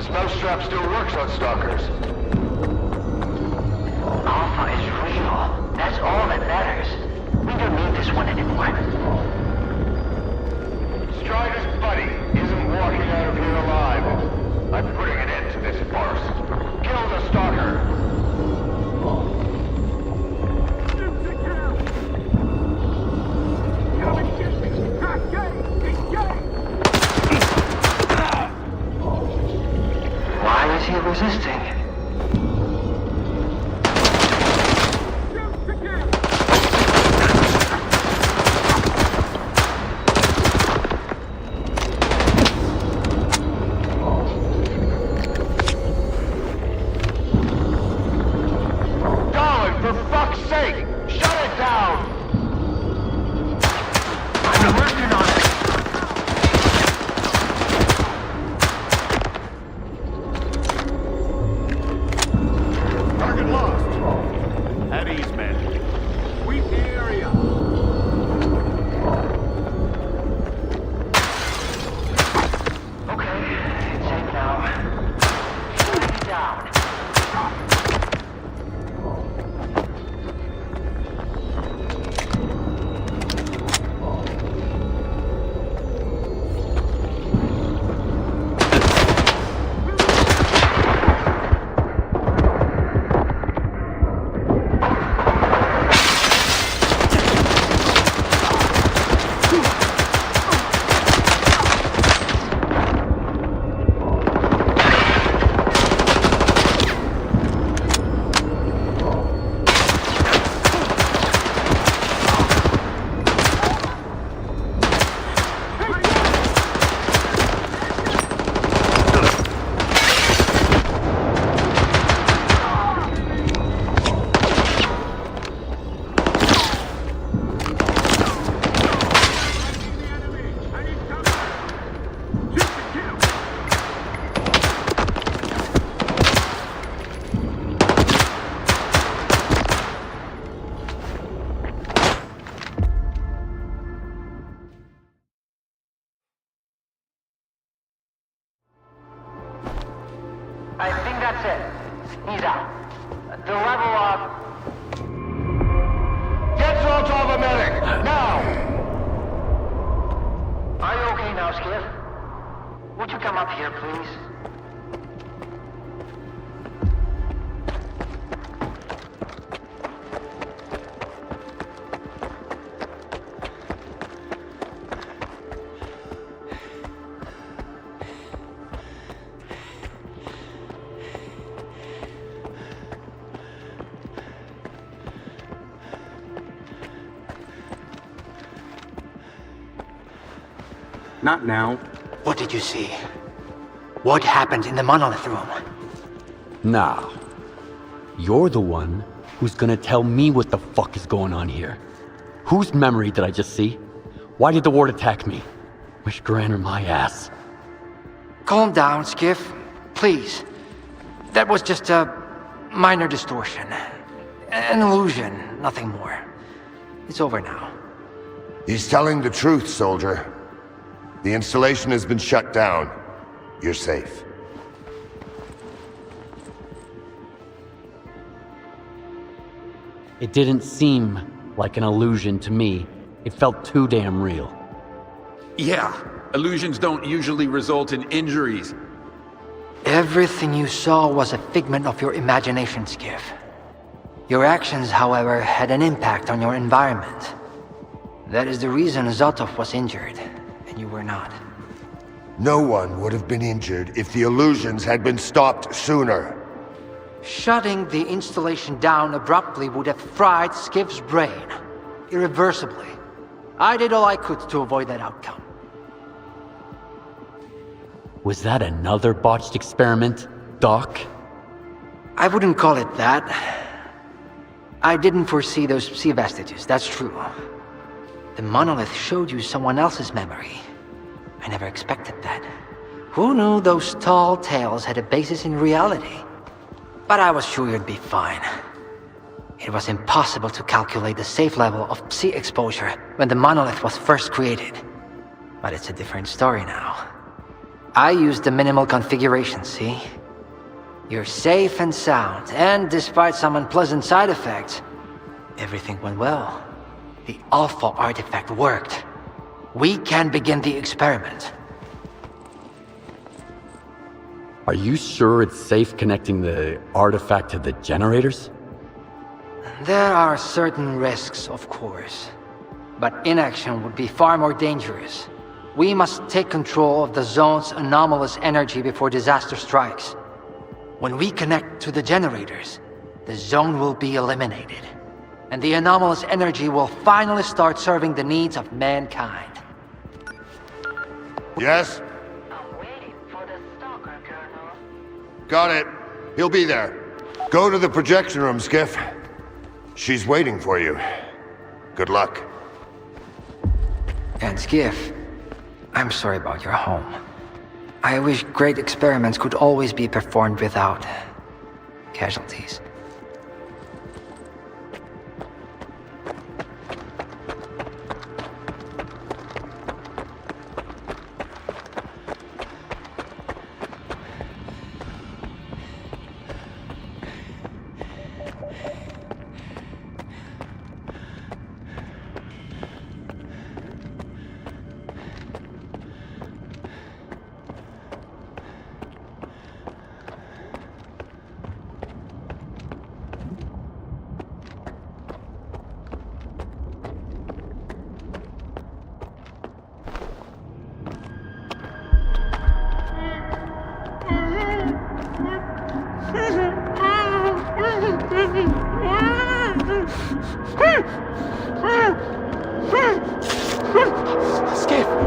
Mousetrap still works on stalkers. Alpha is real. That's all that matters. We don't need this one anymore. Strider's buddy isn't walking out of here alive. I'm putting an end to this farce. Kill the stalker. Why is he resisting? Darling, for fuck's sake! Shut it down! I'm working on it. Target lost. At ease, men. Sweep the area. Okay, it's safe now. Shut it down. I think that's it. He's out. The level up. Get Zoltov a medic! Now! Are you okay now, Skip? Would you come up here, please? Not now. What did you see? What happened in the monolith room? Nah. You're the one who's gonna tell me what the fuck is going on here. Whose memory did I just see? Why did the ward attack me? Wish Granner my ass. Calm down, Skiff. Please. That was just a minor distortion. An illusion, nothing more. It's over now. He's telling the truth, soldier. The installation has been shut down. You're safe. It didn't seem like an illusion to me. It felt too damn real. Yeah, illusions don't usually result in injuries. Everything you saw was a figment of your imagination, Skiff. Your actions, however, had an impact on your environment. That is the reason Zotov was injured, and you were not. No one would have been injured if the illusions had been stopped sooner. Shutting the installation down abruptly would have fried Skiff's brain. Irreversibly. I did all I could to avoid that outcome. Was that another botched experiment, Doc? I wouldn't call it that. I didn't foresee those sea vestiges, that's true. The monolith showed you someone else's memory. I never expected that. Who knew those tall tales had a basis in reality? But I was sure you'd be fine. It was impossible to calculate the safe level of Psi exposure when the monolith was first created. But it's a different story now. I used the minimal configuration, see? You're safe and sound, and despite some unpleasant side effects, everything went well. The Alpha artifact worked. We can begin the experiment. Are you sure it's safe connecting the artifact to the generators? There are certain risks, of course. But inaction would be far more dangerous. We must take control of the zone's anomalous energy before disaster strikes. When we connect to the generators, the zone will be eliminated. And the anomalous energy will finally start serving the needs of mankind. Yes? I'm waiting for the Stalker, Colonel. Got it. He'll be there. Go to the projection room, Skiff. She's waiting for you. Good luck. And Skiff, I'm sorry about your home. I wish great experiments could always be performed without casualties.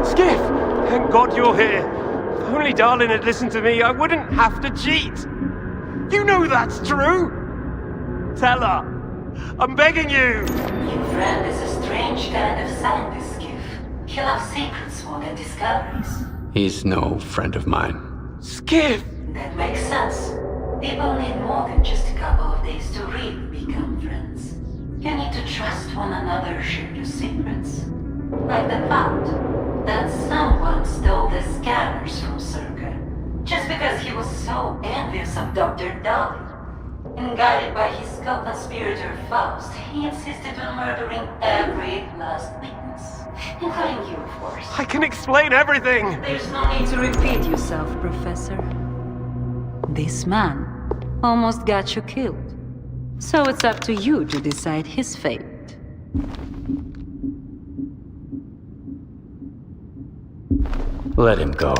Skiff! Thank God you're here. If only Darlin had listened to me, I wouldn't have to cheat. You know that's true. Tell her. I'm begging you. Your friend is a strange kind of scientist, Skiff. He loves secrets more than discoveries. He's no friend of mine. Skiff! That makes sense. People need more than just a couple of days to really become friends. You need to trust one another, share your secrets. Like the fact that someone stole the scanners from Stalker just because he was so envious of Dr. Dolly. And guided by his co-conspirator Faust, he insisted on murdering every last witness, including you, of course. I can explain everything! There's no need to repeat yourself, Professor. This man almost got you killed. So it's up to you to decide his fate. Let him go.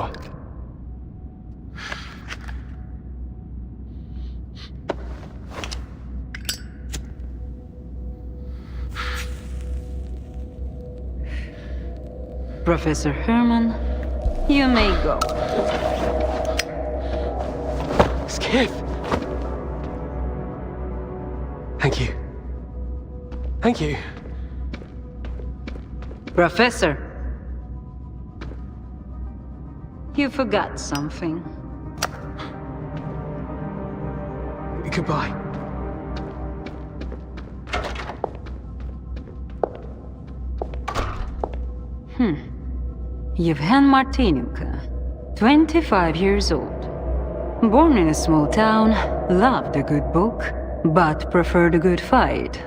Professor Herman, You may go. Skiff! Thank you. Thank you. Professor. You forgot something. Goodbye. Yevhen Martinenko, 25 years old. Born in a small town, loved a good book, but preferred a good fight.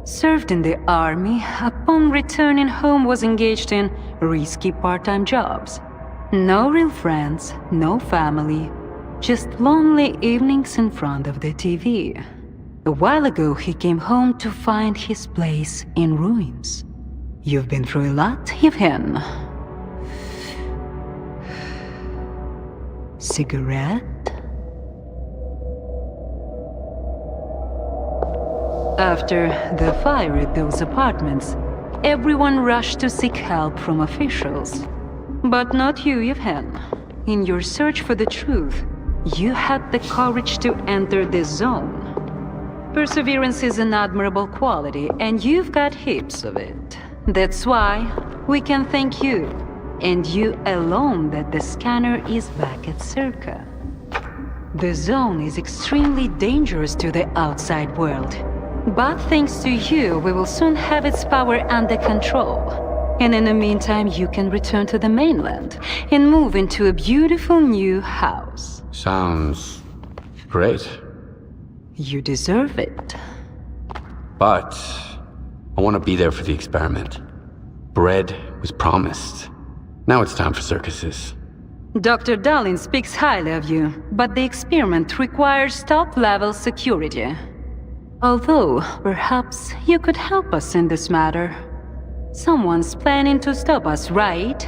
Served in the army, upon returning home was engaged in risky part-time jobs. No real friends, no family, just lonely evenings in front of the TV. A while ago he came home to find his place in ruins. You've been through a lot, Yevhen. Cigarette? After the fire at those apartments, everyone rushed to seek help from officials. But not you, Yevhen. In your search for the truth, you had the courage to enter this zone. Perseverance is an admirable quality, and you've got heaps of it. That's why we can thank you, and you alone, that the scanner is back at Circa. The zone is extremely dangerous to the outside world. But thanks to you, we will soon have its power under control. And in the meantime, you can return to the mainland and move into a beautiful new house. Sounds great. You deserve it. But I want to be there for the experiment. Bread was promised. Now it's time for circuses. Dr. Darling speaks highly of you, but the experiment requires top-level security. Although, perhaps you could help us in this matter. Someone's planning to stop us, right?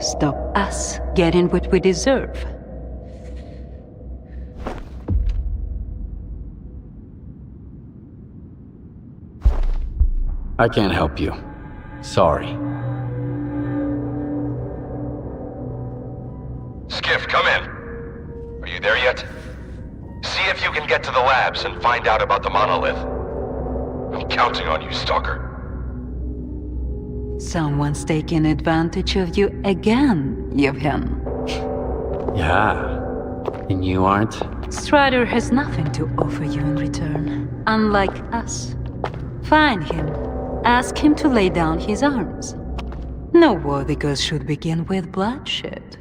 Stop us getting what we deserve. I can't help you. Sorry. Skiff, come in. Are you there yet? See if you can get to the labs and find out about the monolith. I'm counting on you, Stalker. Someone's taking advantage of you again, Yevhen. Yeah. And you aren't? Strider has nothing to offer you in return, unlike us. Find him. Ask him to lay down his arms. No worthy cause should begin with bloodshed.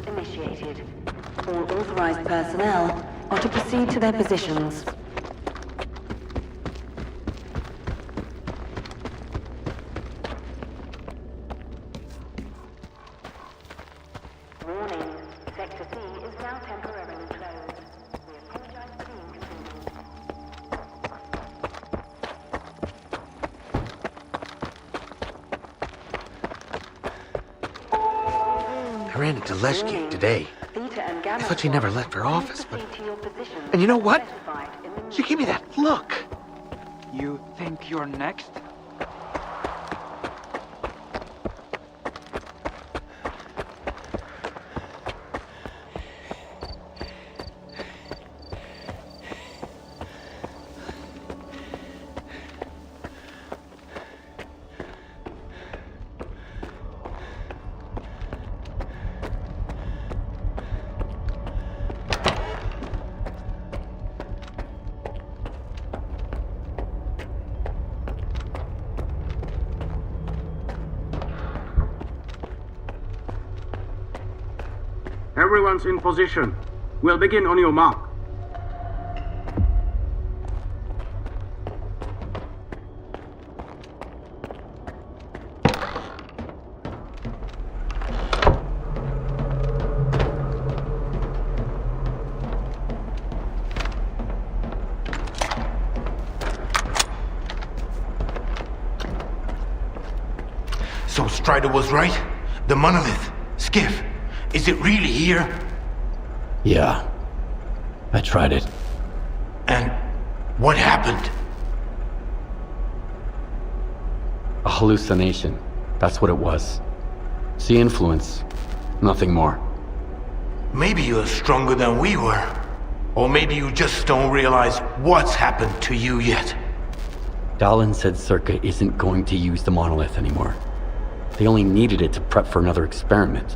Initiated. All authorized personnel are to proceed to their positions. Warning. Sector C is now temporarily closed. We apologize for the inconvenience. I ran into Leshki today. I thought she never left her office, but... And you know what? She gave me that look. You think you're next? Everyone's in position. We'll begin on your mark. So Strider was right? The monolith, Skiff, is it really here? Yeah. I tried it. And what happened? A hallucination. That's what it was. Sea influence. Nothing more. Maybe you're stronger than we were. Or maybe you just don't realize what's happened to you yet. Dahlan said Circa isn't going to use the monolith anymore. They only needed it to prep for another experiment.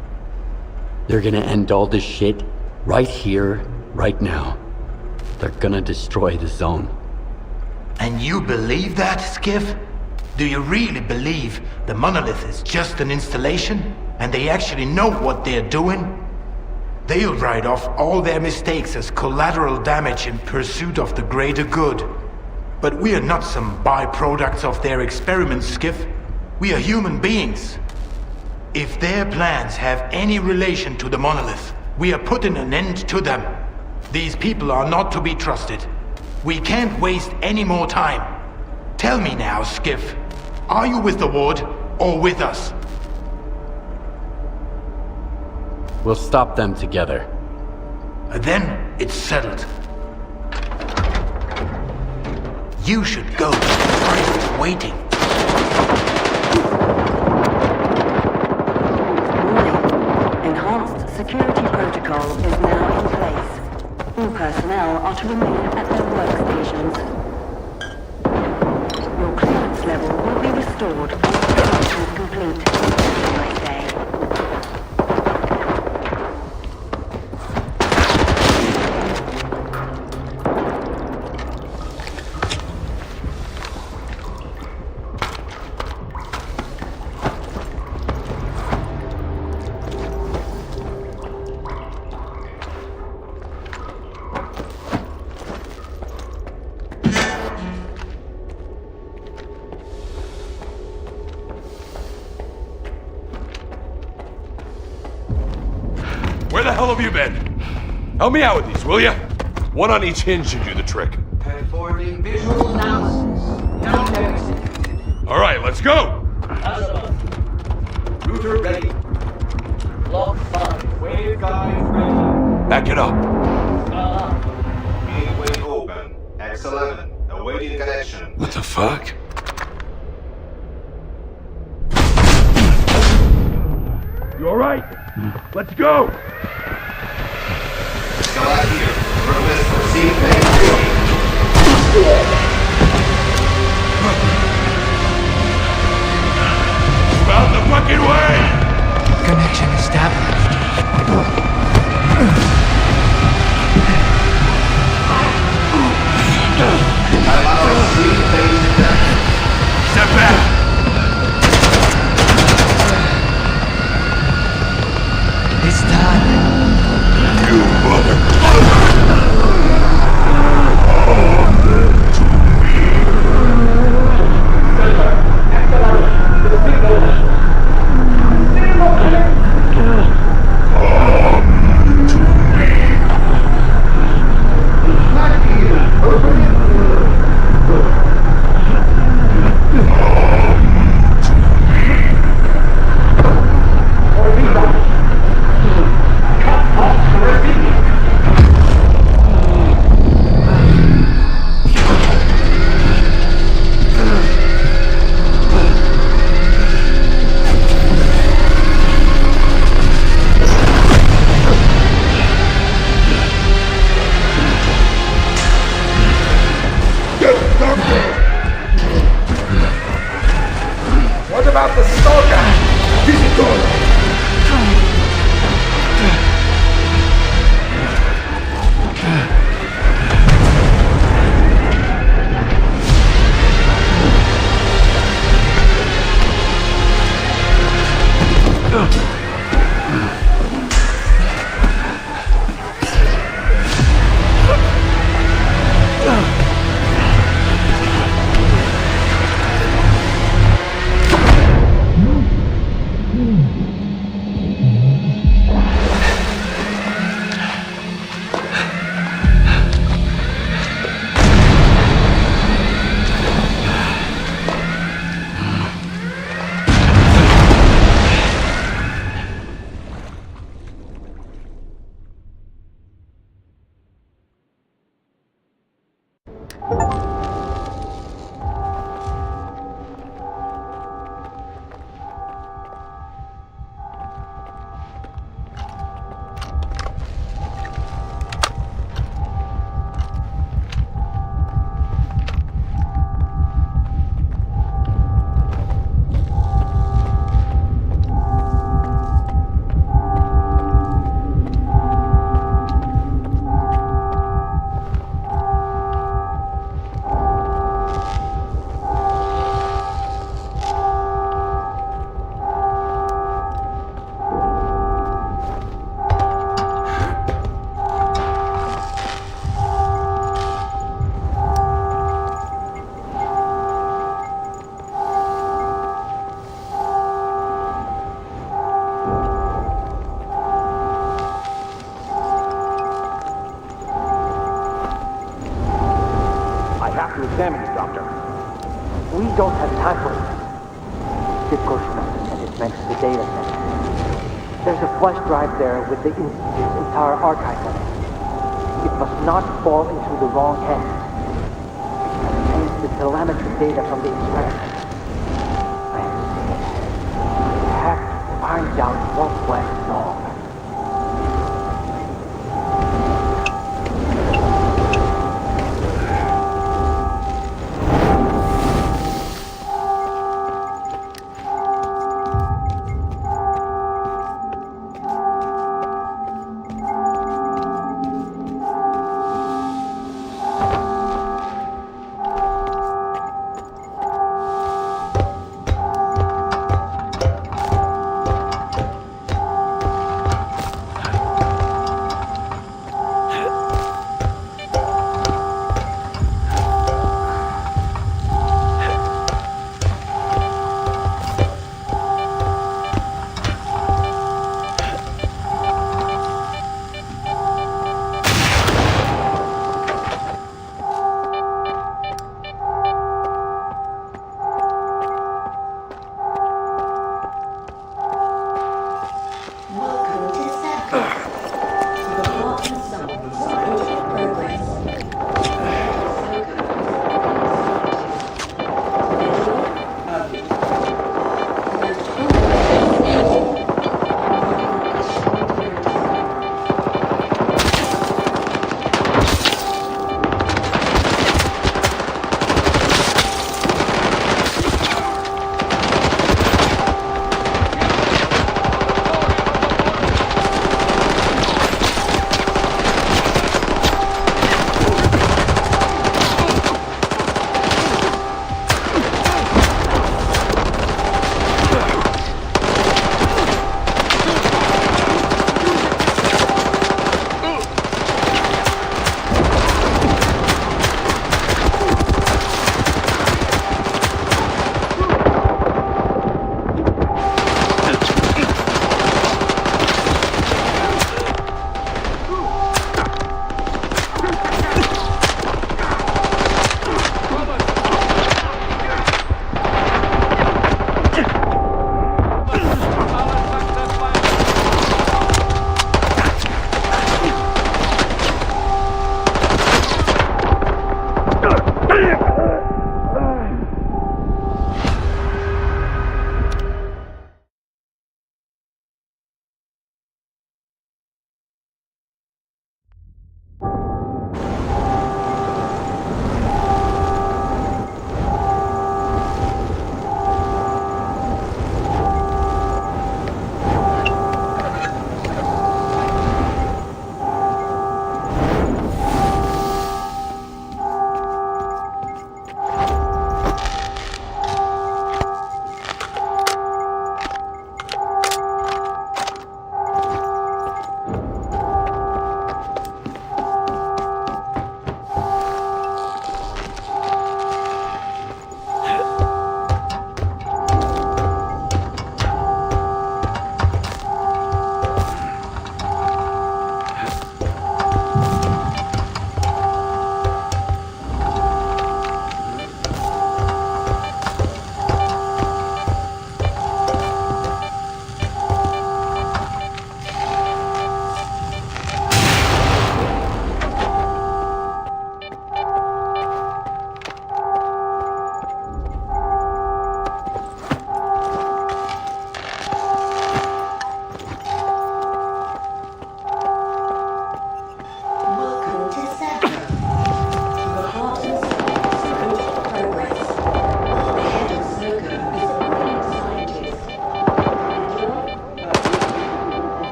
They're gonna end all this shit right here, right now. They're gonna destroy the zone. And you believe that, Skiff? Do you really believe the monolith is just an installation? And they actually know what they're doing? They'll write off all their mistakes as collateral damage in pursuit of the greater good. But we are not some byproducts of their experiments, Skiff. We are human beings. If their plans have any relation to the monolith, we are putting an end to them. These people are not to be trusted. We can't waste any more time. Tell me now, Skiff. Are you with the Ward or with us? We'll stop them together. Then it's settled. You should go. Strider's waiting. Enhanced security protocol is now in place. All personnel are to remain at their workstations. Your clearance level will be restored once the construction is complete. Have a nice day. Where the hell have you been? Help me out with these, will ya? One on each hinge should do the trick. Performing visual analysis. Count exit. All right, let's go! Router ready. Block 5. Waveguide ready. Back it up. Gateway open. X11. Awaiting connection. What the fuck? You all right? Let's go! Skylight here. Request for seat Move out the fucking way! Connection established. Step back! It's done. You motherfucker! We don't have time for it. Skip must have sent his men to the data center. There's a flash drive there with the Institute's entire archive on it. It must not fall into the wrong hands. It contains the telemetry data from the experiment. We have to find out what went wrong.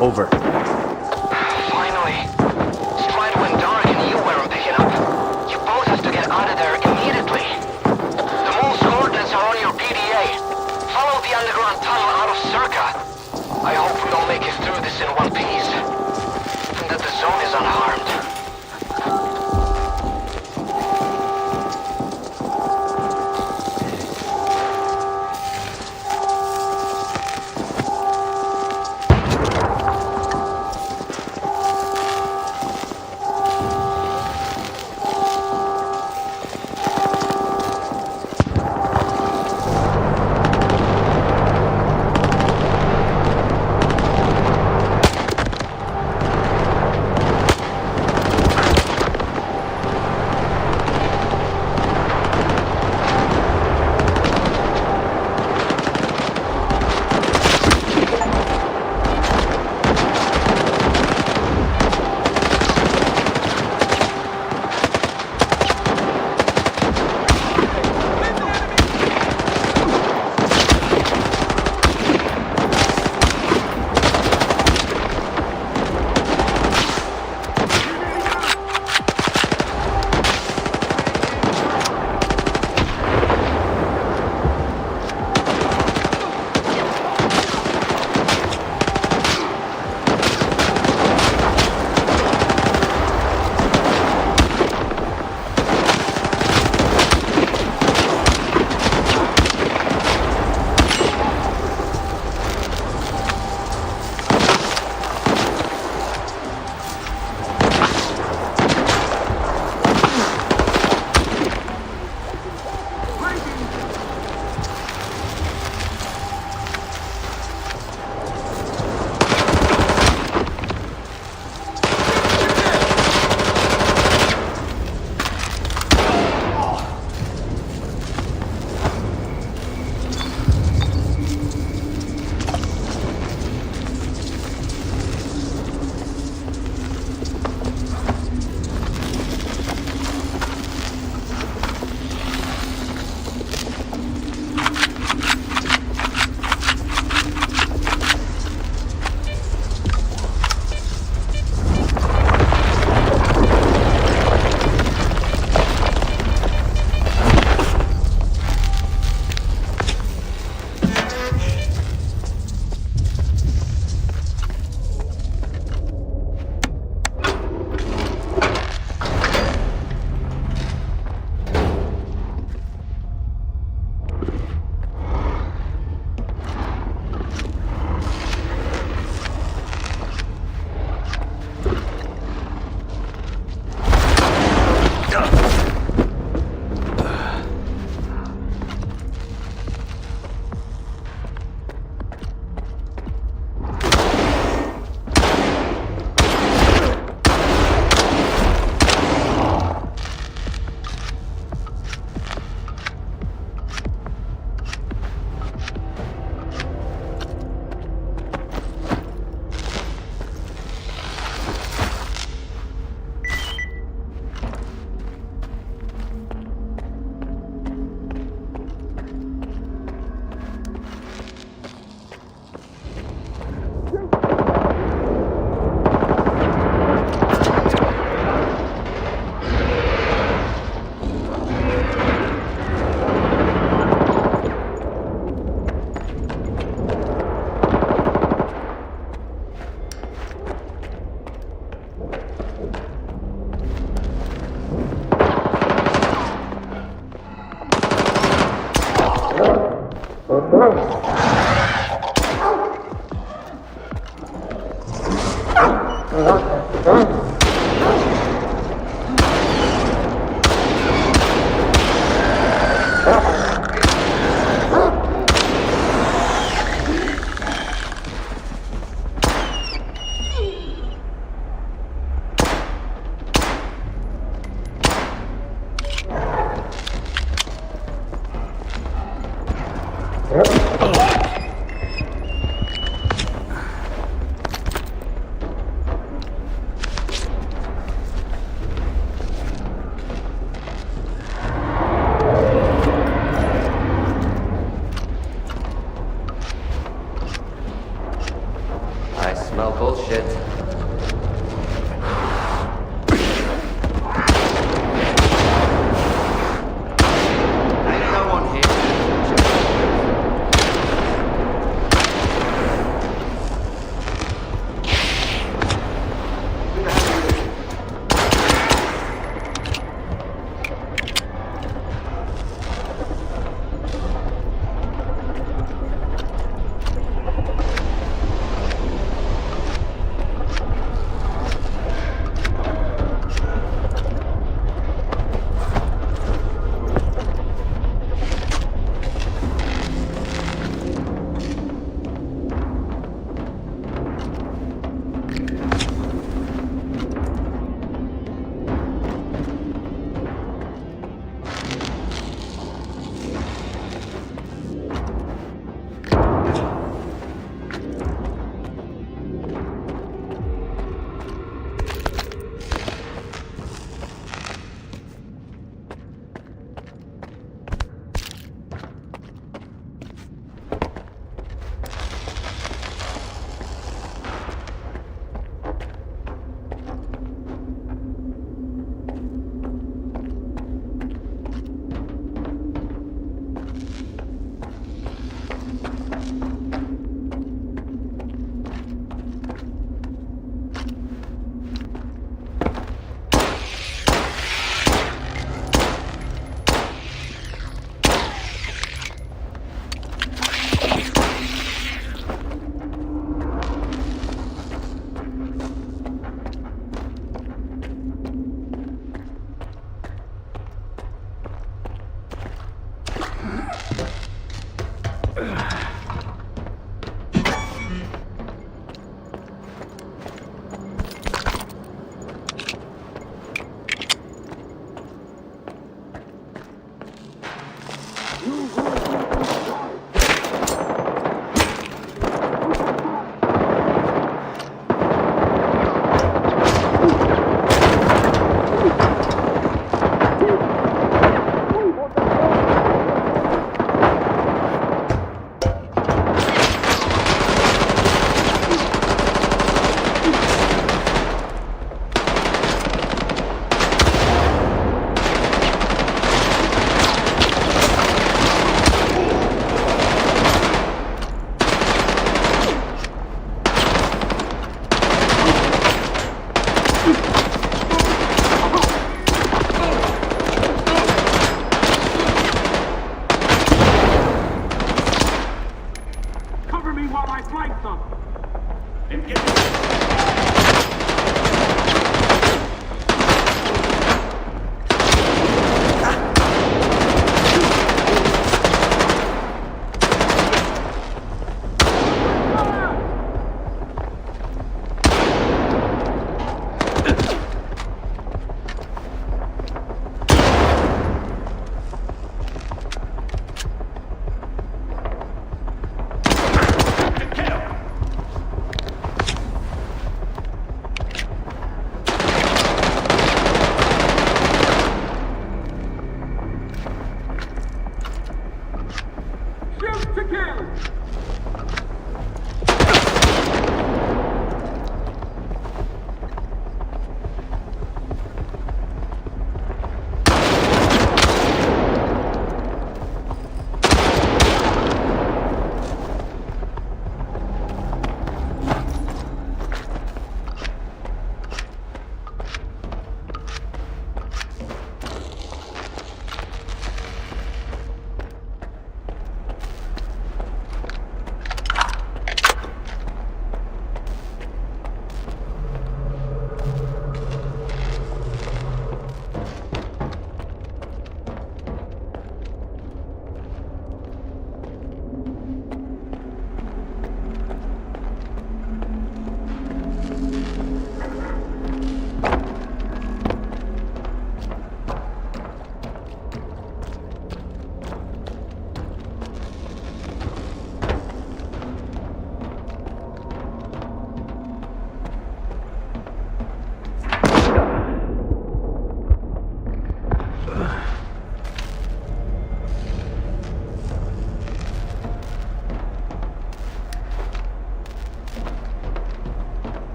Over. Finally. Stride went dark and you weren't picking up. You both have to get out of there immediately. The mole's coordinates are on your PDA. Follow the underground tunnel out of Circa. I hope we all make it through this in one piece. And that the zone is unharmed. Cover me while I flank them! Shoot to kill!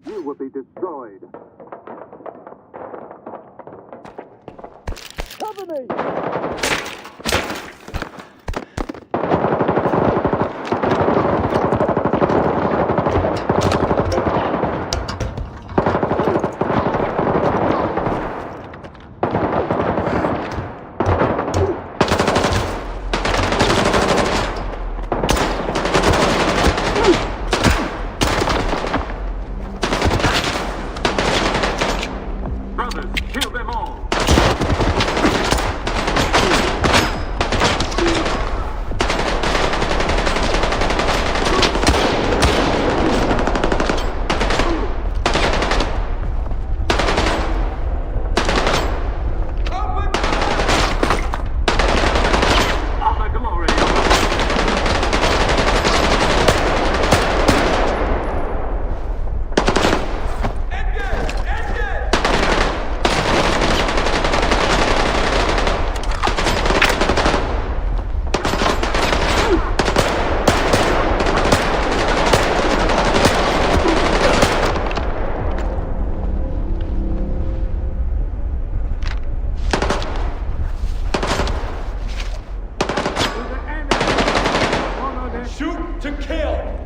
You will be destroyed. Cover me! Kill them all! Shoot to kill!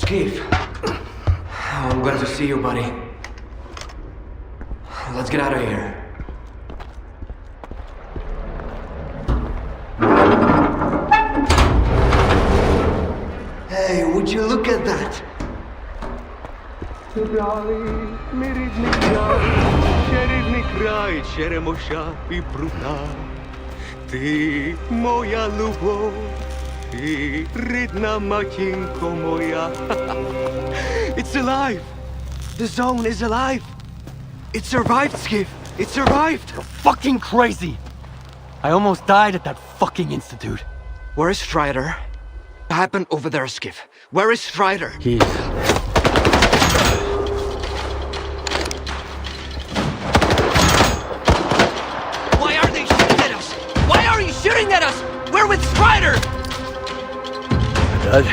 Skiff. I'm glad to see you, buddy. Let's get out of here. Hey, would you look at that? Ти моя любов, ти рідна матінко моя. It's alive! The zone is alive! It survived, Skiff! It survived! You're fucking crazy! I almost died at that fucking institute. Where is Strider? What happened over there, Skiff? Where is Strider? He's... Why are they shooting at us? Why are you shooting at us? We're with Strider! Dud?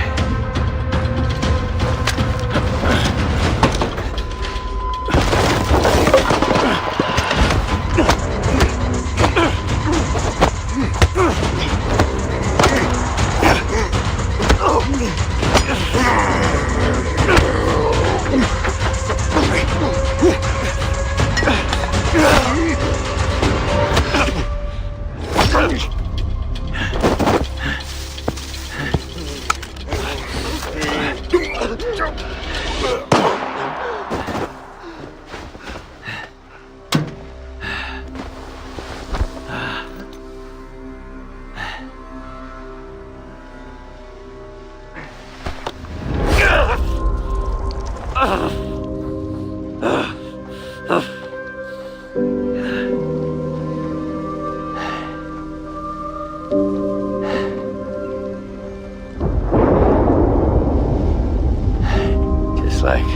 Just like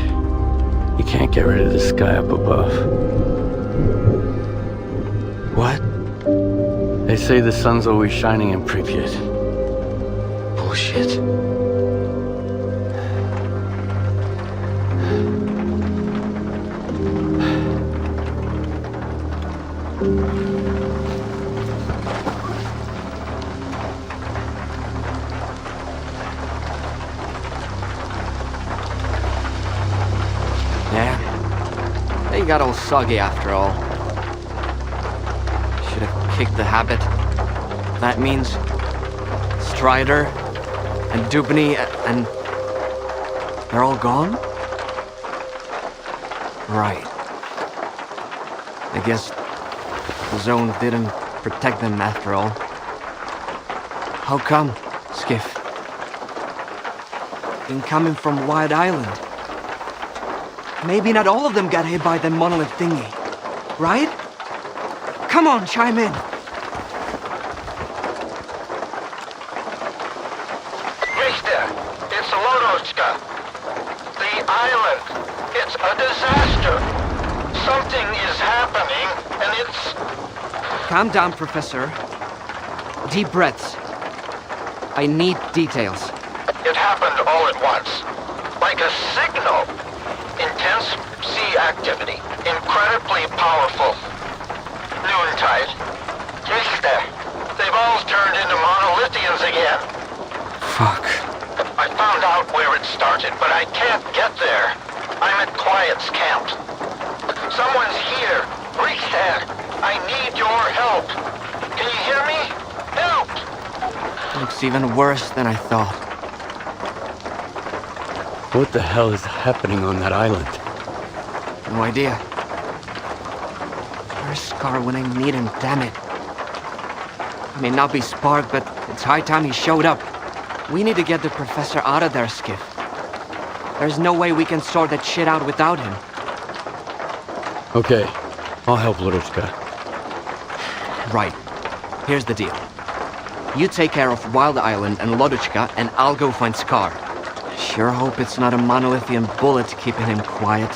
you can't get rid of the sky up above. What? They say the sun's always shining in Pripyat. Bullshit. Yeah, they got all soggy after all. Should have kicked the habit. That means Strider and Dubny and they're all gone? Right. I guess the zone didn't protect them after all. How come, Skiff? Been coming from White Island. Maybe not all of them got hit by the monolith thingy, right? Come on, chime in. Mister, it's Lodochka. The island. It's a disaster. Something is happening, and it's... Calm down, Professor. Deep breaths. I need details. It happened all at once. Like a signal. Intense sea activity. Incredibly powerful. Noontide. Mister, they've all turned into monolithians again. Fuck. I found out where it started, but I can't get there. I'm at Quiet's camp. Someone's here. Richter, I need your help. Can you hear me? Help! Looks even worse than I thought. What the hell is happening on that island? No idea. Where's Scar when I need him, damn it? He may not be Spark, but it's high time he showed up. We need to get the Professor out of there, Skiff. There's no way we can sort that shit out without him. Okay, I'll help Lodochka. Right. Here's the deal. You take care of Wild Island and Lodochka, and I'll go find Scar. Sure hope it's not a monolithian bullet keeping him quiet.